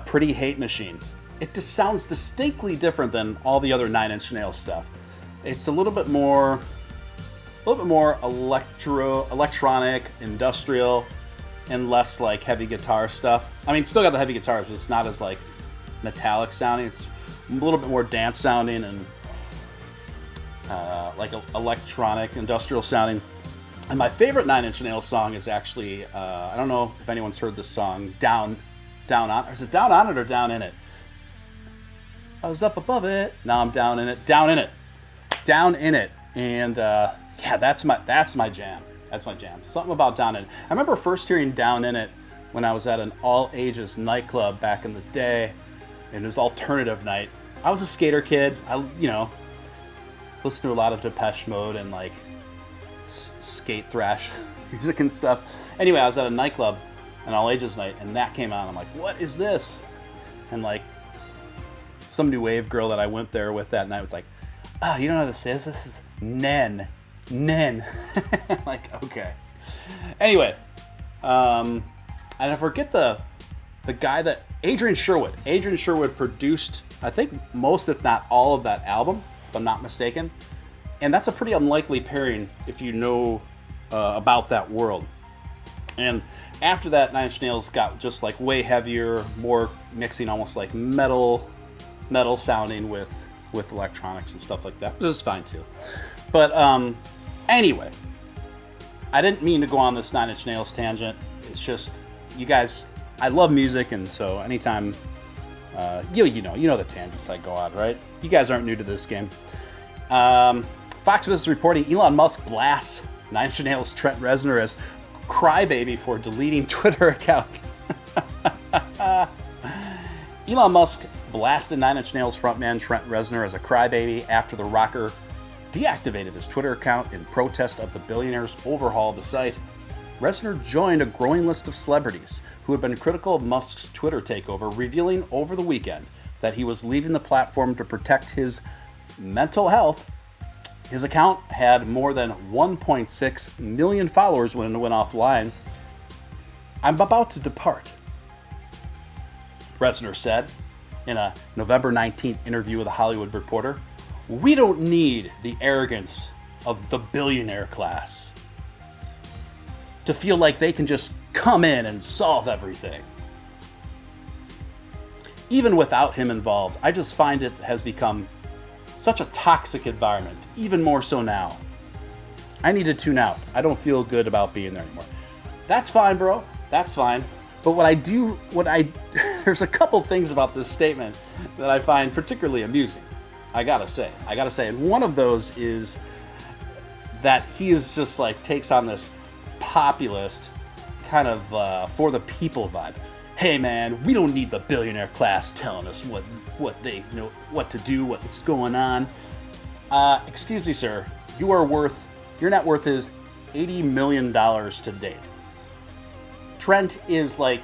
Pretty Hate Machine. It just sounds distinctly different than all the other Nine Inch Nails stuff. It's a little bit more electronic, industrial, and less like heavy guitar stuff. I mean, still got the heavy guitars, but it's not as like metallic sounding. It's a little bit more dance sounding and like electronic, industrial sounding. And my favorite Nine Inch Nails song is actually, I don't know if anyone's heard this song, Down On, or is it Down On It or Down In It? I was up above it, now I'm down in it. Down in it. And yeah, that's my jam. That's my jam. Something about Down In It. I remember first hearing Down In It when I was at an all-ages nightclub back in the day, and it was alternative night. I was a skater kid. I listened to a lot of Depeche Mode and like skate thrash music and stuff. Anyway, I was at a nightclub, an all-ages night, and that came on. I'm like, what is this? And like some new wave girl that I went there with that night was like, oh, you don't know what this is? This is Nen. I'm like, okay. Anyway, and I forget the guy that Adrian Sherwood produced, I think most, if not all, of that album, if I'm not mistaken. And that's a pretty unlikely pairing if you know about that world. And after that, Nine Inch Nails got just like way heavier, more mixing, almost like metal sounding with electronics and stuff like that, which is fine too. But anyway, I didn't mean to go on this Nine Inch Nails tangent. It's just, you guys, I love music, and so anytime you know the tangents I go on, right? You guys aren't new to this game. Fox Business reporting Elon Musk blasts Nine Inch Nails Trent Reznor as crybaby for deleting Twitter account. Elon Musk blasted Nine Inch Nails frontman Trent Reznor as a crybaby after the rocker deactivated his Twitter account in protest of the billionaire's overhaul of the site. Reznor joined a growing list of celebrities who had been critical of Musk's Twitter takeover, revealing over the weekend that he was leaving the platform to protect his mental health. His account had more than 1.6 million followers when it went offline. I'm about to depart, Reznor said in a November 19th interview with a Hollywood Reporter. We don't need the arrogance of the billionaire class to feel like they can just come in and solve everything. Even without him involved, I just find it has become such a toxic environment, even more so now. I need to tune out. I don't feel good about being there anymore. That's fine, bro. That's fine. But there's a couple things about this statement that I find particularly amusing. I gotta say, and one of those is that he is just like takes on this populist kind of for the people vibe. Hey man, we don't need the billionaire class telling us what they know, what to do, what's going on. Excuse me, sir. Your net worth is $80 million to date. Trent is like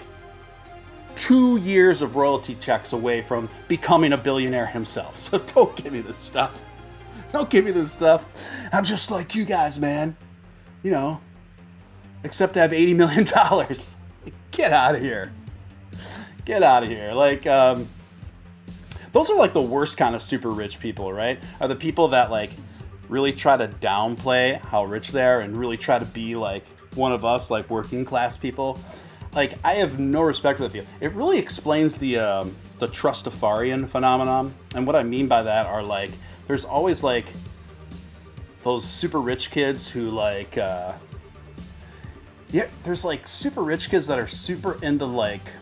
2 years of royalty checks away from becoming a billionaire himself. So don't give me this stuff. Don't give me this stuff. I'm just like you guys, man. You know, except I have $80 million. Get out of here. Get out of here. Like, those are like the worst kind of super rich people, right? Are the people that like really try to downplay how rich they are and really try to be like one of us, like working class people. Like, I have no respect for the people. It really explains the Trustafarian phenomenon. And what I mean by that are like, there's always like those super rich kids who like, there's like super rich kids that are super into like,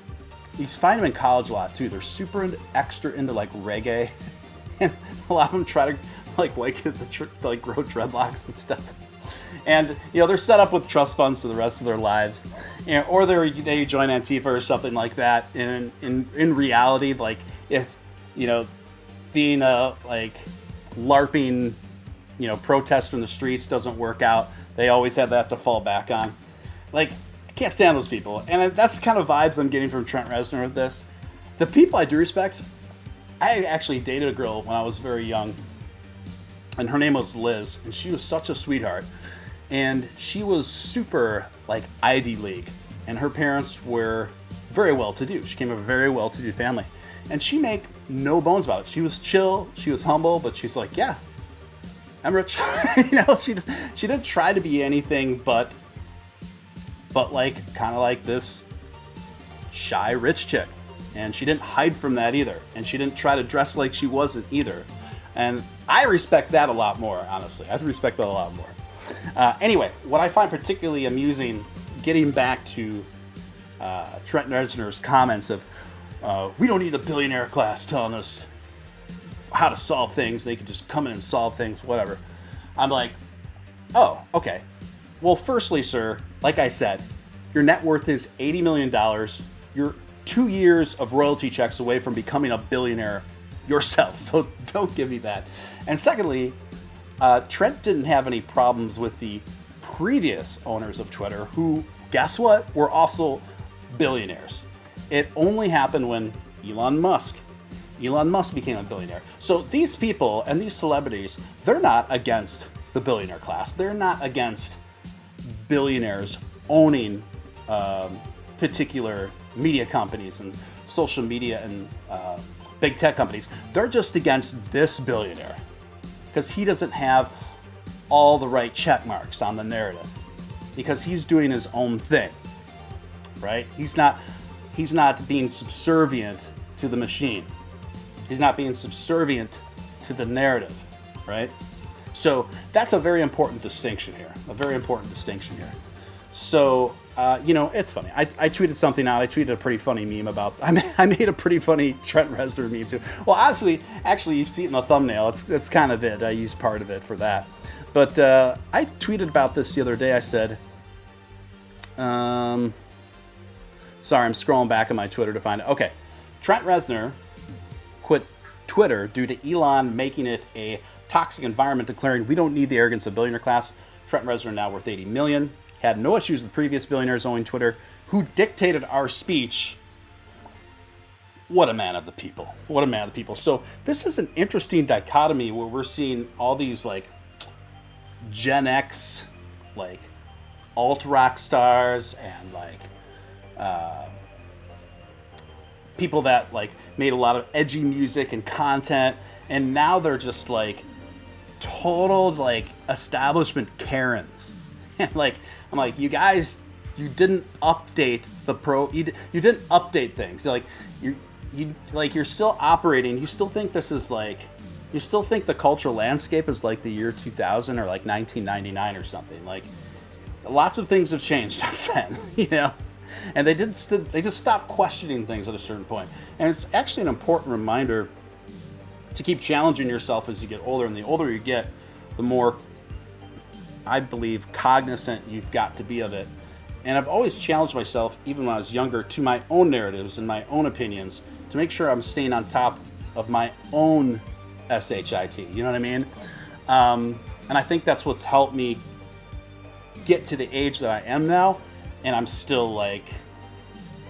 you find them in college a lot too. They're super extra into like reggae. And a lot of them try to like white kids to like grow dreadlocks and stuff. And, you know, they're set up with trust funds for the rest of their lives, or they join Antifa or something like that. And in reality, like, if, you know, being a like LARPing, you know, protester in the streets doesn't work out, they always have that to fall back on. Like, I can't stand those people. And that's the kind of vibes I'm getting from Trent Reznor with this. The people I do respect, I actually dated a girl when I was very young, and her name was Liz, and she was such a sweetheart. And she was super, like, Ivy League. And her parents were very well-to-do. She came from a very well-to-do family. And she made no bones about it. She was chill, she was humble, but she's like, yeah, I'm rich. You know, she didn't try to be anything but like, kind of like this shy rich chick. And she didn't hide from that either. And she didn't try to dress like she wasn't either. And I respect that a lot more, honestly. I respect that a lot more. Anyway, what I find particularly amusing, getting back to Trent Reznor's comments of, we don't need the billionaire class telling us how to solve things. They can just come in and solve things, whatever. I'm like, oh, okay. Well, firstly, sir, like I said, your net worth is $80 million. You're 2 years of royalty checks away from becoming a billionaire yourself. So don't give me that. And secondly, Trent didn't have any problems with the previous owners of Twitter who, guess what, were also billionaires. It only happened when Elon Musk became a billionaire. So these people and these celebrities, they're not against the billionaire class. They're not against billionaires owning particular media companies and social media and big tech companies. They're just against this billionaire because he doesn't have all the right check marks on the narrative, because he's doing his own thing, right? He's not being subservient to the machine. He's not being subservient to the narrative, right? So that's a very important distinction here. So, you know, it's funny. I tweeted something out. I tweeted a pretty funny meme about, I made a pretty funny Trent Reznor meme too. Well, actually, you see it in the thumbnail. It's kind of it. I used part of it for that. But I tweeted about this the other day. I said, sorry, I'm scrolling back on my Twitter to find it. Okay. Trent Reznor quit Twitter due to Elon making it a toxic environment, declaring, we don't need the arrogance of billionaire class. Trent Reznor now worth $80 million. Had no issues with previous billionaires owning Twitter, who dictated our speech. What a man of the people. What a man of the people. So this is an interesting dichotomy where we're seeing all these like Gen X, like alt rock stars and like people that like made a lot of edgy music and content, and now they're just like total like establishment Karens. And like I'm like, you guys, you didn't update you didn't update things. Like you're still operating. You still think this is like, you still think the cultural landscape is like the year 2000 or like 1999 or something. Like lots of things have changed since then, you know. And they just stopped questioning things at a certain point. And it's actually an important reminder to keep challenging yourself as you get older. And the older you get, the more, I believe, cognizant you've got to be of it. And I've always challenged myself, even when I was younger, to my own narratives and my own opinions to make sure I'm staying on top of my own SHIT. You know what I mean? And I think that's what's helped me get to the age that I am now. And I'm still like,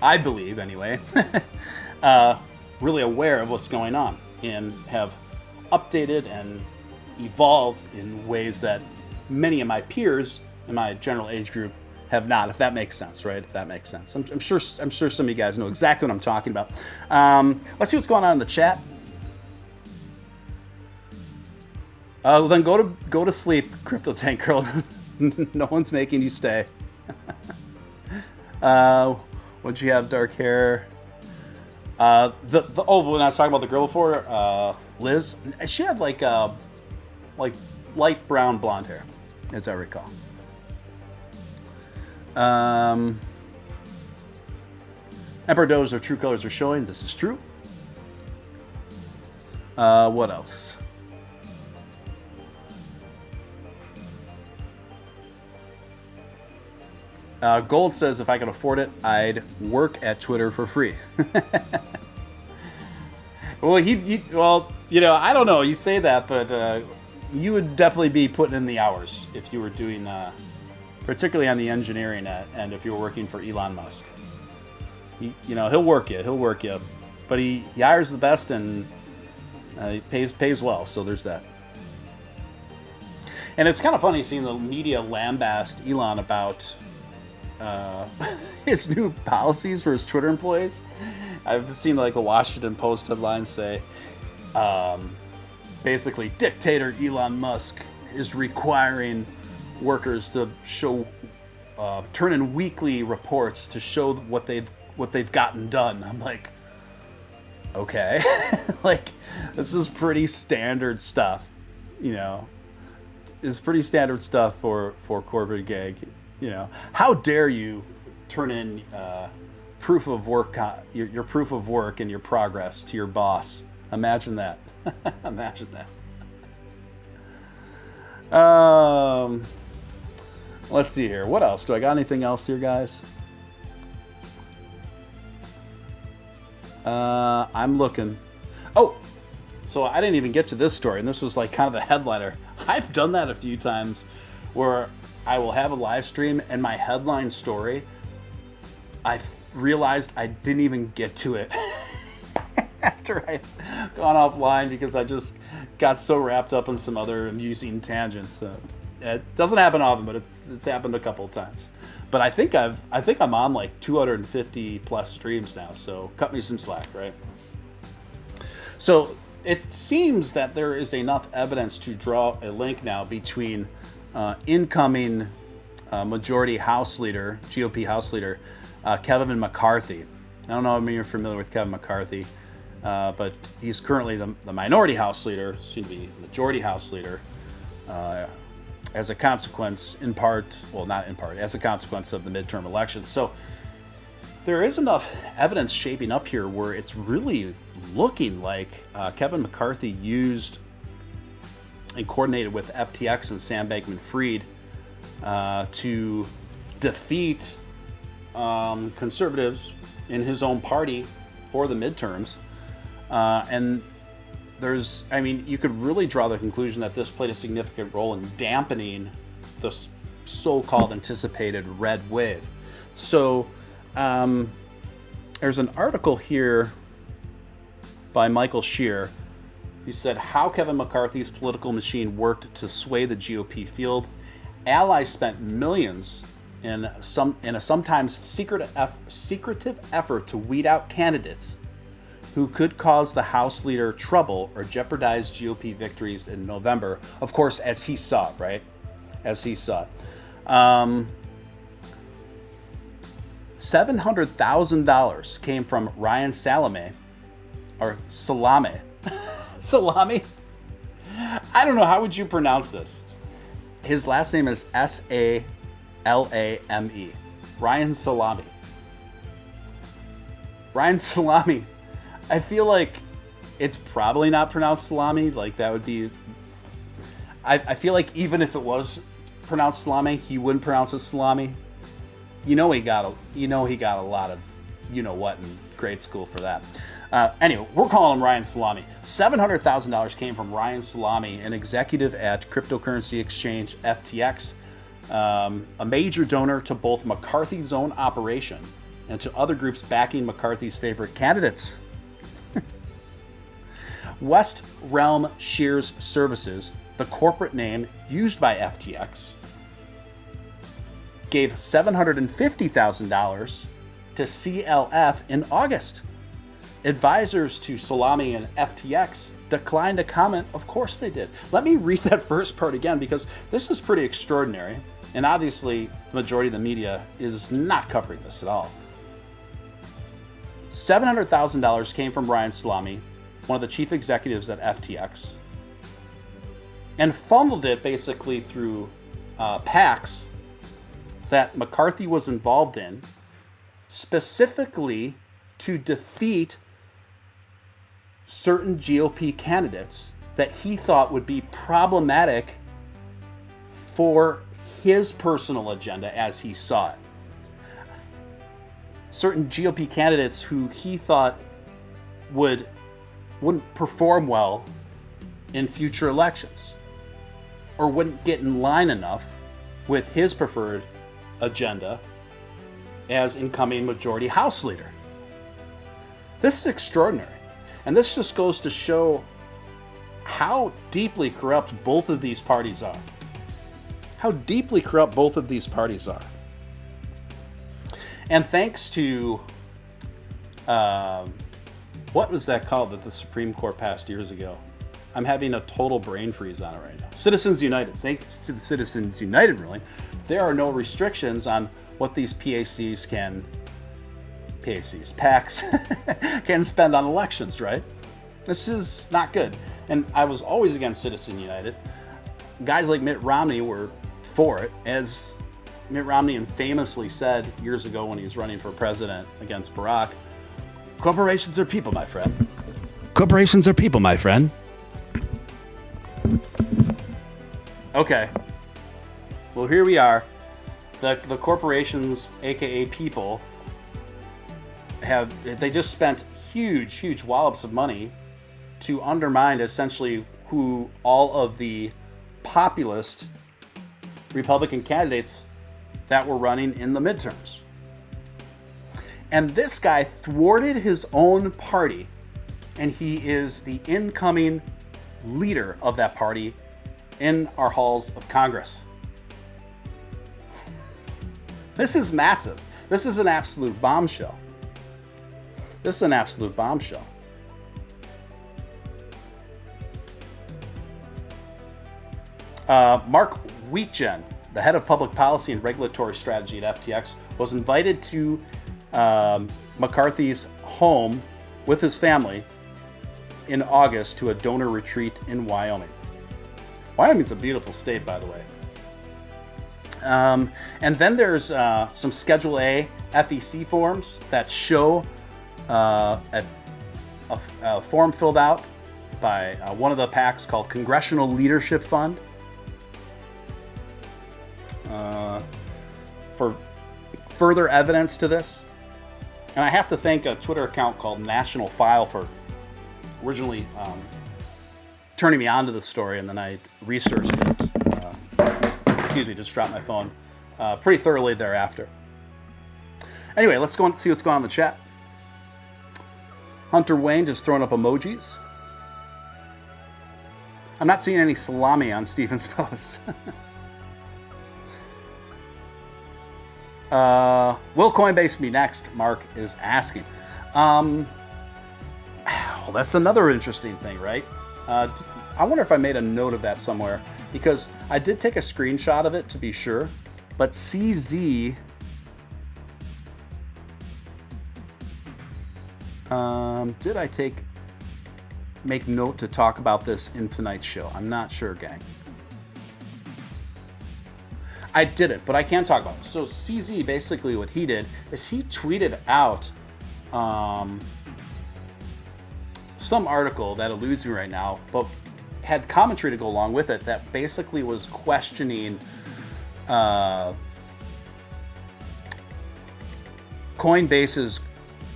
I believe anyway, really aware of what's going on and have updated and evolved in ways that many of my peers in my general age group have not, if that makes sense, right? If that makes sense. I'm sure some of you guys know exactly what I'm talking about. Let's see what's going on in the chat. Well, then go to sleep, Crypto Tank Girl. No one's making you stay. Would you have dark hair? When I was talking about the girl before, Liz, she had like light brown blonde hair, as I recall. Emperor Doge, their true colors are showing. This is true. What else? Gold says, if I could afford it, I'd work at Twitter for free. Well, you know, I don't know. You say that, but you would definitely be putting in the hours if you were doing, particularly on the engineering end, if you were working for Elon Musk. He'll work you, but he hires the best and he pays well. So there's that. And it's kind of funny seeing the media lambast Elon about his new policies for his Twitter employees. I've seen like the Washington Post headlines say, basically, dictator Elon Musk is requiring workers to turn in weekly reports to show what they've gotten done. I'm like, okay, like this is pretty standard stuff, you know. It's pretty standard stuff for corporate gig. You know, how dare you turn in proof of work, your proof of work and your progress to your boss? Imagine that. Imagine that. Let's see here. What else? Do I got anything else here, guys? I'm looking. Oh, so I didn't even get to this story, and this was like kind of the headliner. I've done that a few times where I will have a live stream and my headline story, I realized I didn't even get to it after I'd gone offline because I just got so wrapped up in some other amusing tangents. So it doesn't happen often, but it's happened a couple of times. But I think I'm on like 250 plus streams now, so cut me some slack, right? So it seems that there is enough evidence to draw a link now between incoming majority House leader, GOP House leader, Kevin McCarthy. I don't know if you're familiar with Kevin McCarthy, but he's currently the minority House leader, soon to be majority House leader, as a consequence, as a consequence of the midterm elections. So there is enough evidence shaping up here where it's really looking like Kevin McCarthy used and coordinated with FTX and Sam Bankman-Fried to defeat conservatives in his own party for the midterms. And you could really draw the conclusion that this played a significant role in dampening the so-called anticipated red wave. So there's an article here by Michael Shear, who said how Kevin McCarthy's political machine worked to sway the GOP field. Allies spent millions in a sometimes secretive effort to weed out candidates who could cause the House leader trouble or jeopardize GOP victories in November. Of course, as he saw it, right? As he saw it. $700,000 came from Ryan Salame, or Salame. Salami? I don't know. How would you pronounce this? His last name is Salame. Ryan Salami. Ryan Salami. I feel like it's probably not pronounced salami. Like, that would be... I feel like even if it was pronounced salami, he wouldn't pronounce it salami. He got a lot of you-know-what in grade school for that. Anyway, we're calling him Ryan Salami. $700,000 came from Ryan Salami, an executive at cryptocurrency exchange FTX, a major donor to both McCarthy's own operation and to other groups backing McCarthy's favorite candidates. West Realm Shears Services, the corporate name used by FTX, gave $750,000 to CLF in August. Advisors to Salami and FTX declined to comment. Of course they did. Let me read that first part again, because this is pretty extraordinary. And obviously, the majority of the media is not covering this at all. $700,000 came from Ryan Salami, one of the chief executives at FTX, and funneled it basically through PACs that McCarthy was involved in, specifically to defeat certain GOP candidates that he thought would be problematic for his personal agenda as he saw it. Certain GOP candidates who he thought wouldn't perform well in future elections, or wouldn't get in line enough with his preferred agenda as incoming majority House leader. This is extraordinary. And this just goes to show how deeply corrupt both of these parties are. How deeply corrupt both of these parties are. And thanks to, what was that called that the Supreme Court passed years ago? I'm having a total brain freeze on it right now. Citizens United. Thanks to the Citizens United ruling, there are no restrictions on what these PACs, PACs can spend on elections, right? This is not good. And I was always against Citizen United. Guys like Mitt Romney were for it, as Mitt Romney famously said years ago when he was running for president against Barack, corporations are people, my friend. Corporations are people, my friend. Okay. Well, here we are. The corporations, aka people, they just spent huge wallops of money to undermine essentially who all of the populist Republican candidates that were running in the midterms. And this guy thwarted his own party, and he is the incoming leader of that party in our halls of Congress. This is massive. This is an absolute bombshell. This is an absolute bombshell. Mark Wheatgen, the head of public policy and regulatory strategy at FTX, was invited to McCarthy's home with his family in August to a donor retreat in Wyoming. Wyoming's a beautiful state, by the way. And then there's some Schedule A FEC forms that show a form filled out by one of the PACs called Congressional Leadership Fund for further evidence to this. And I have to thank a Twitter account called National File for originally turning me on to the story, and then I researched it. Just dropped my phone pretty thoroughly thereafter. Anyway, let's go and see what's going on in the chat. Hunter Wayne just throwing up emojis. I'm not seeing any salami on Stephen's post. Will Coinbase be next? Mark is asking. Well, that's another interesting thing, right? I wonder if I made a note of that somewhere, because I did take a screenshot of it to be sure, but CZ... did I make note to talk about this in tonight's show? I'm not sure, gang. I didn't, but I can talk about it. So CZ, basically what he did is he tweeted out some article that eludes me right now, but had commentary to go along with it that basically was questioning Coinbase's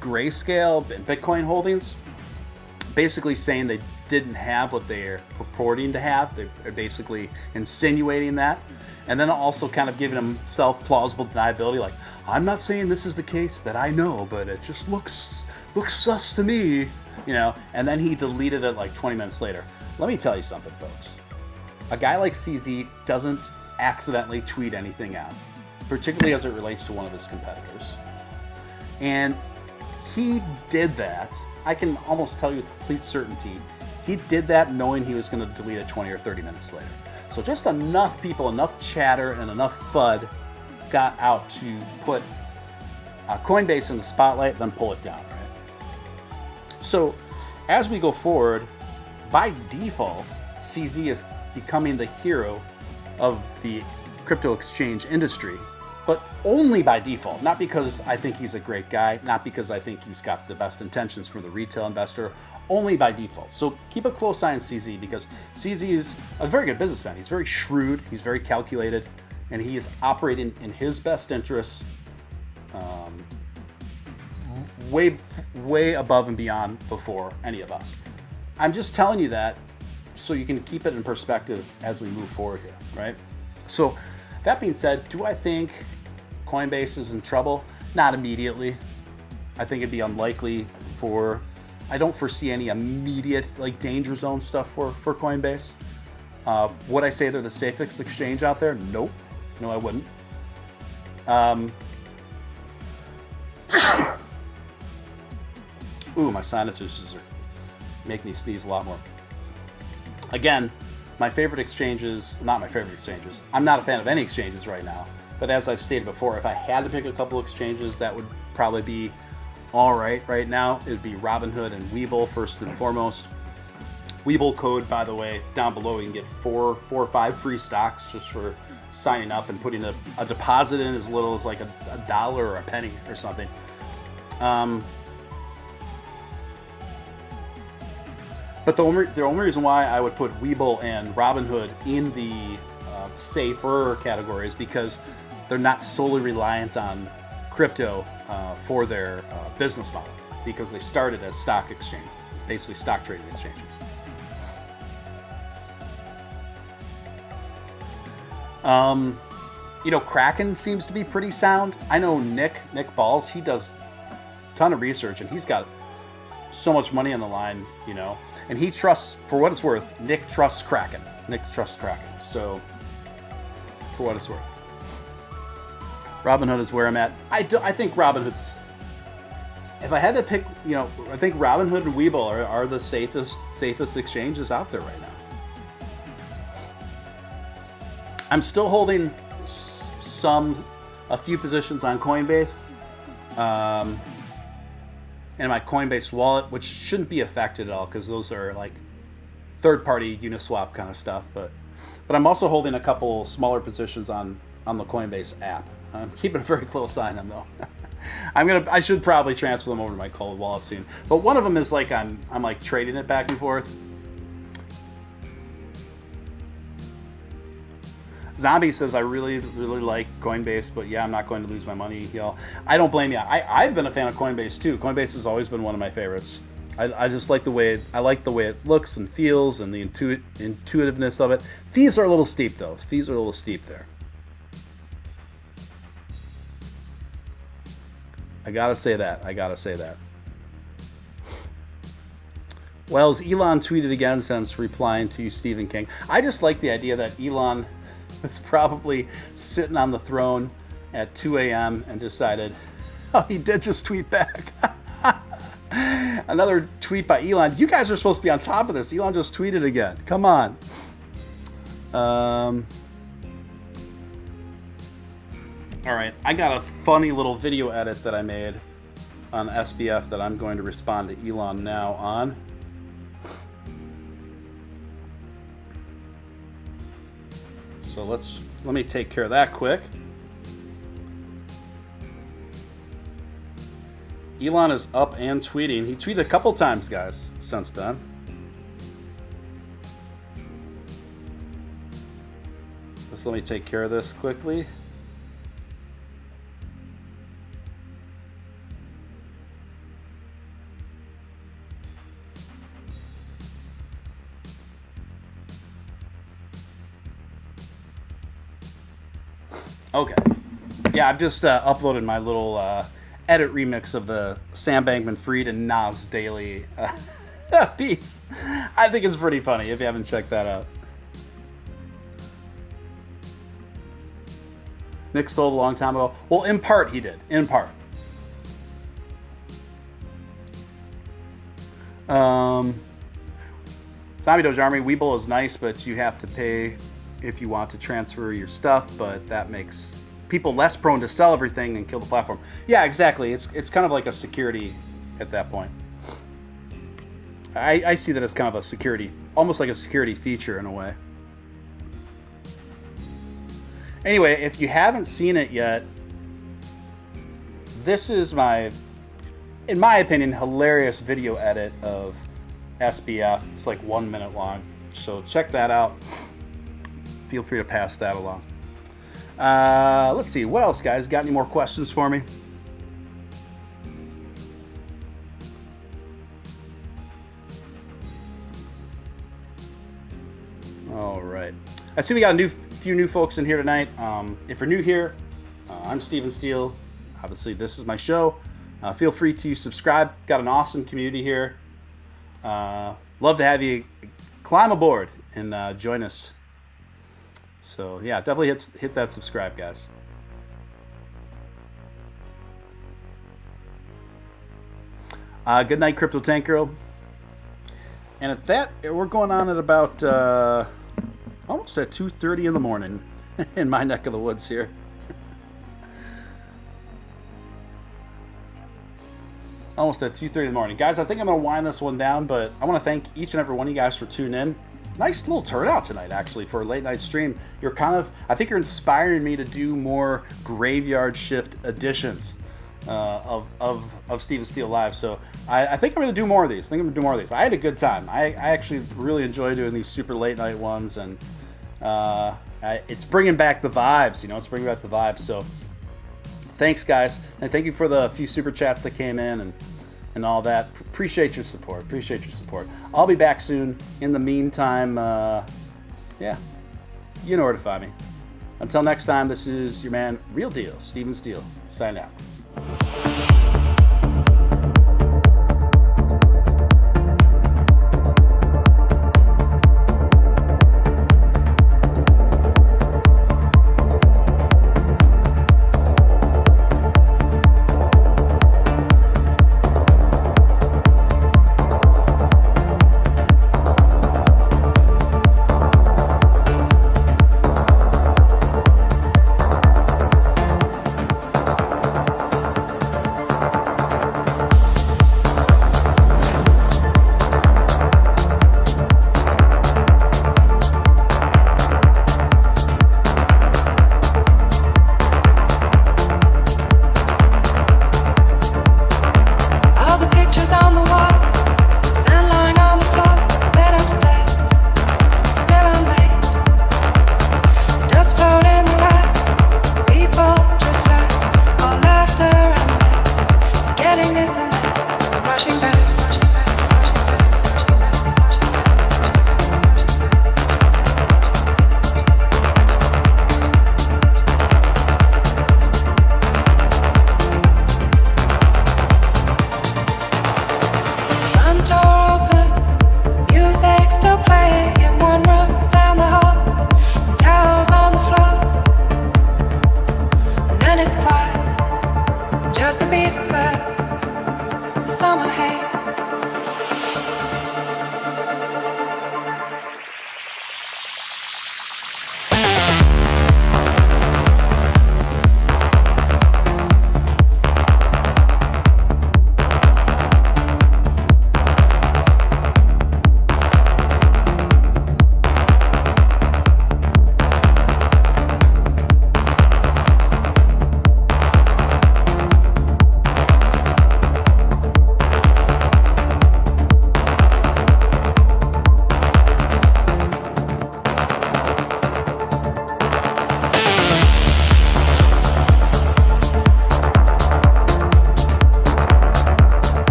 Grayscale and Bitcoin holdings, basically saying they didn't have what they're purporting to have. They're basically insinuating that, and then also kind of giving himself plausible deniability, like, I'm not saying this is the case that I know, but it just looks sus to me, you know. And then he deleted it like 20 minutes later. Let me tell you something, folks. A guy like CZ doesn't accidentally tweet anything out, particularly as it relates to one of his competitors. And he did that. I can almost tell you with complete certainty, he did that knowing he was going to delete it 20 or 30 minutes later. So just enough people, enough chatter, and enough FUD got out to put Coinbase in the spotlight, then pull it down, right? So as we go forward, by default, CZ is becoming the hero of the crypto exchange industry, but only by default, not because I think he's a great guy, not because I think he's got the best intentions for the retail investor, only by default. So keep a close eye on CZ, because CZ is a very good businessman. He's very shrewd, he's very calculated, and he is operating in his best interests, way above and beyond before any of us. I'm just telling you that so you can keep it in perspective as we move forward here, right? So that being said, do I think Coinbase is in trouble? Not immediately. I think it'd be unlikely I don't foresee any immediate like danger zone stuff for Coinbase. Would I say they're the safest exchange out there? Nope. No, I wouldn't. Ooh, my sinuses are making me sneeze a lot more. Again, my favorite exchanges, not my favorite exchanges. I'm not a fan of any exchanges right now. But as I've stated before, if I had to pick a couple exchanges that would probably be all right now, it would be Robinhood and WEBULL first and foremost. WEBULL code, by the way, down below. You can get four or five free stocks just for signing up and putting a deposit in as little as like a dollar or a penny or something. But the only reason why I would put WEBULL and Robinhood in the safer category is because they're not solely reliant on crypto for their business model, because they started as stock exchange, basically stock trading exchanges. Kraken seems to be pretty sound. I know Nick Balls, he does a ton of research, and he's got so much money on the line, and he trusts, for what it's worth, Nick trusts Kraken. So, for what it's worth. Robinhood is where I'm at. I think Robinhood's, if I had to pick, I think Robinhood and WEBULL are the safest exchanges out there right now. I'm still holding a few positions on Coinbase, and my Coinbase wallet, which shouldn't be affected at all because those are like third-party Uniswap kind of stuff. But I'm also holding a couple smaller positions on the Coinbase app. I'm keeping a very close eye on them though. I should probably transfer them over to my cold wallet soon. But one of them is like I'm like trading it back and forth. Zombie says, I really like Coinbase, but yeah, I'm not going to lose my money, y'all. I don't blame you. I've been a fan of Coinbase too. Coinbase has always been one of my favorites. I just like the way it looks and feels and the intuitiveness of it. Fees are a little steep though. Fees are a little steep there. I gotta say that. Well, as Elon tweeted again since replying to Stephen King, I just like the idea that Elon was probably sitting on the throne at 2 a.m. and decided, oh, he did just tweet back. Another tweet by Elon. You guys are supposed to be on top of this. Elon just tweeted again. Come on. All right. I got a funny little video edit that I made on SBF that I'm going to respond to Elon now on. So let me take care of that quick. Elon is up and tweeting. He tweeted a couple times, guys, since then. Just let me take care of this quickly. Okay. Yeah, I've just uploaded my little edit remix of the Sam Bankman-Fried and Nas Daily piece. I think it's pretty funny if you haven't checked that out. Nick stole a long time ago. Well, in part he did. In part. Zombie Doge Army, WEBULL is nice, but you have to pay if you want to transfer your stuff, but that makes people less prone to sell everything and kill the platform. Yeah, exactly. It's kind of like a security at that point. I see that as kind of a security, almost like a security feature in a way. Anyway, if you haven't seen it yet, this is in my opinion, hilarious video edit of SBF. It's like 1 minute long. So check that out. Feel free to pass that along. Let's see. What else, guys? Got any more questions for me? All right. I see we got a few new folks in here tonight. If you're new here, I'm Steele. Obviously, this is my show. Feel free to subscribe. Got an awesome community here. Love to have you climb aboard and join us. So yeah, definitely hit that subscribe, guys. Good night, Crypto Tank Girl. And at that, we're going on at about almost at 2:30 in the morning in my neck of the woods here. Almost at 2:30 in the morning. Guys, I think I'm going to wind this one down, but I want to thank each and every one of you guys for tuning in. Nice little turnout tonight, actually, for a late night stream. I think you're inspiring me to do more graveyard shift editions of Steven Steele Live. So I think I'm going to do more of these. I had a good time. I actually really enjoy doing these super late night ones, and it's bringing back the vibes. So thanks, guys, and thank you for the few super chats that came in and all that. Appreciate your support. I'll be back soon. In the meantime, yeah, you know where to find me. Until next time, this is your man, Real Deal, Steven Steele, signing out.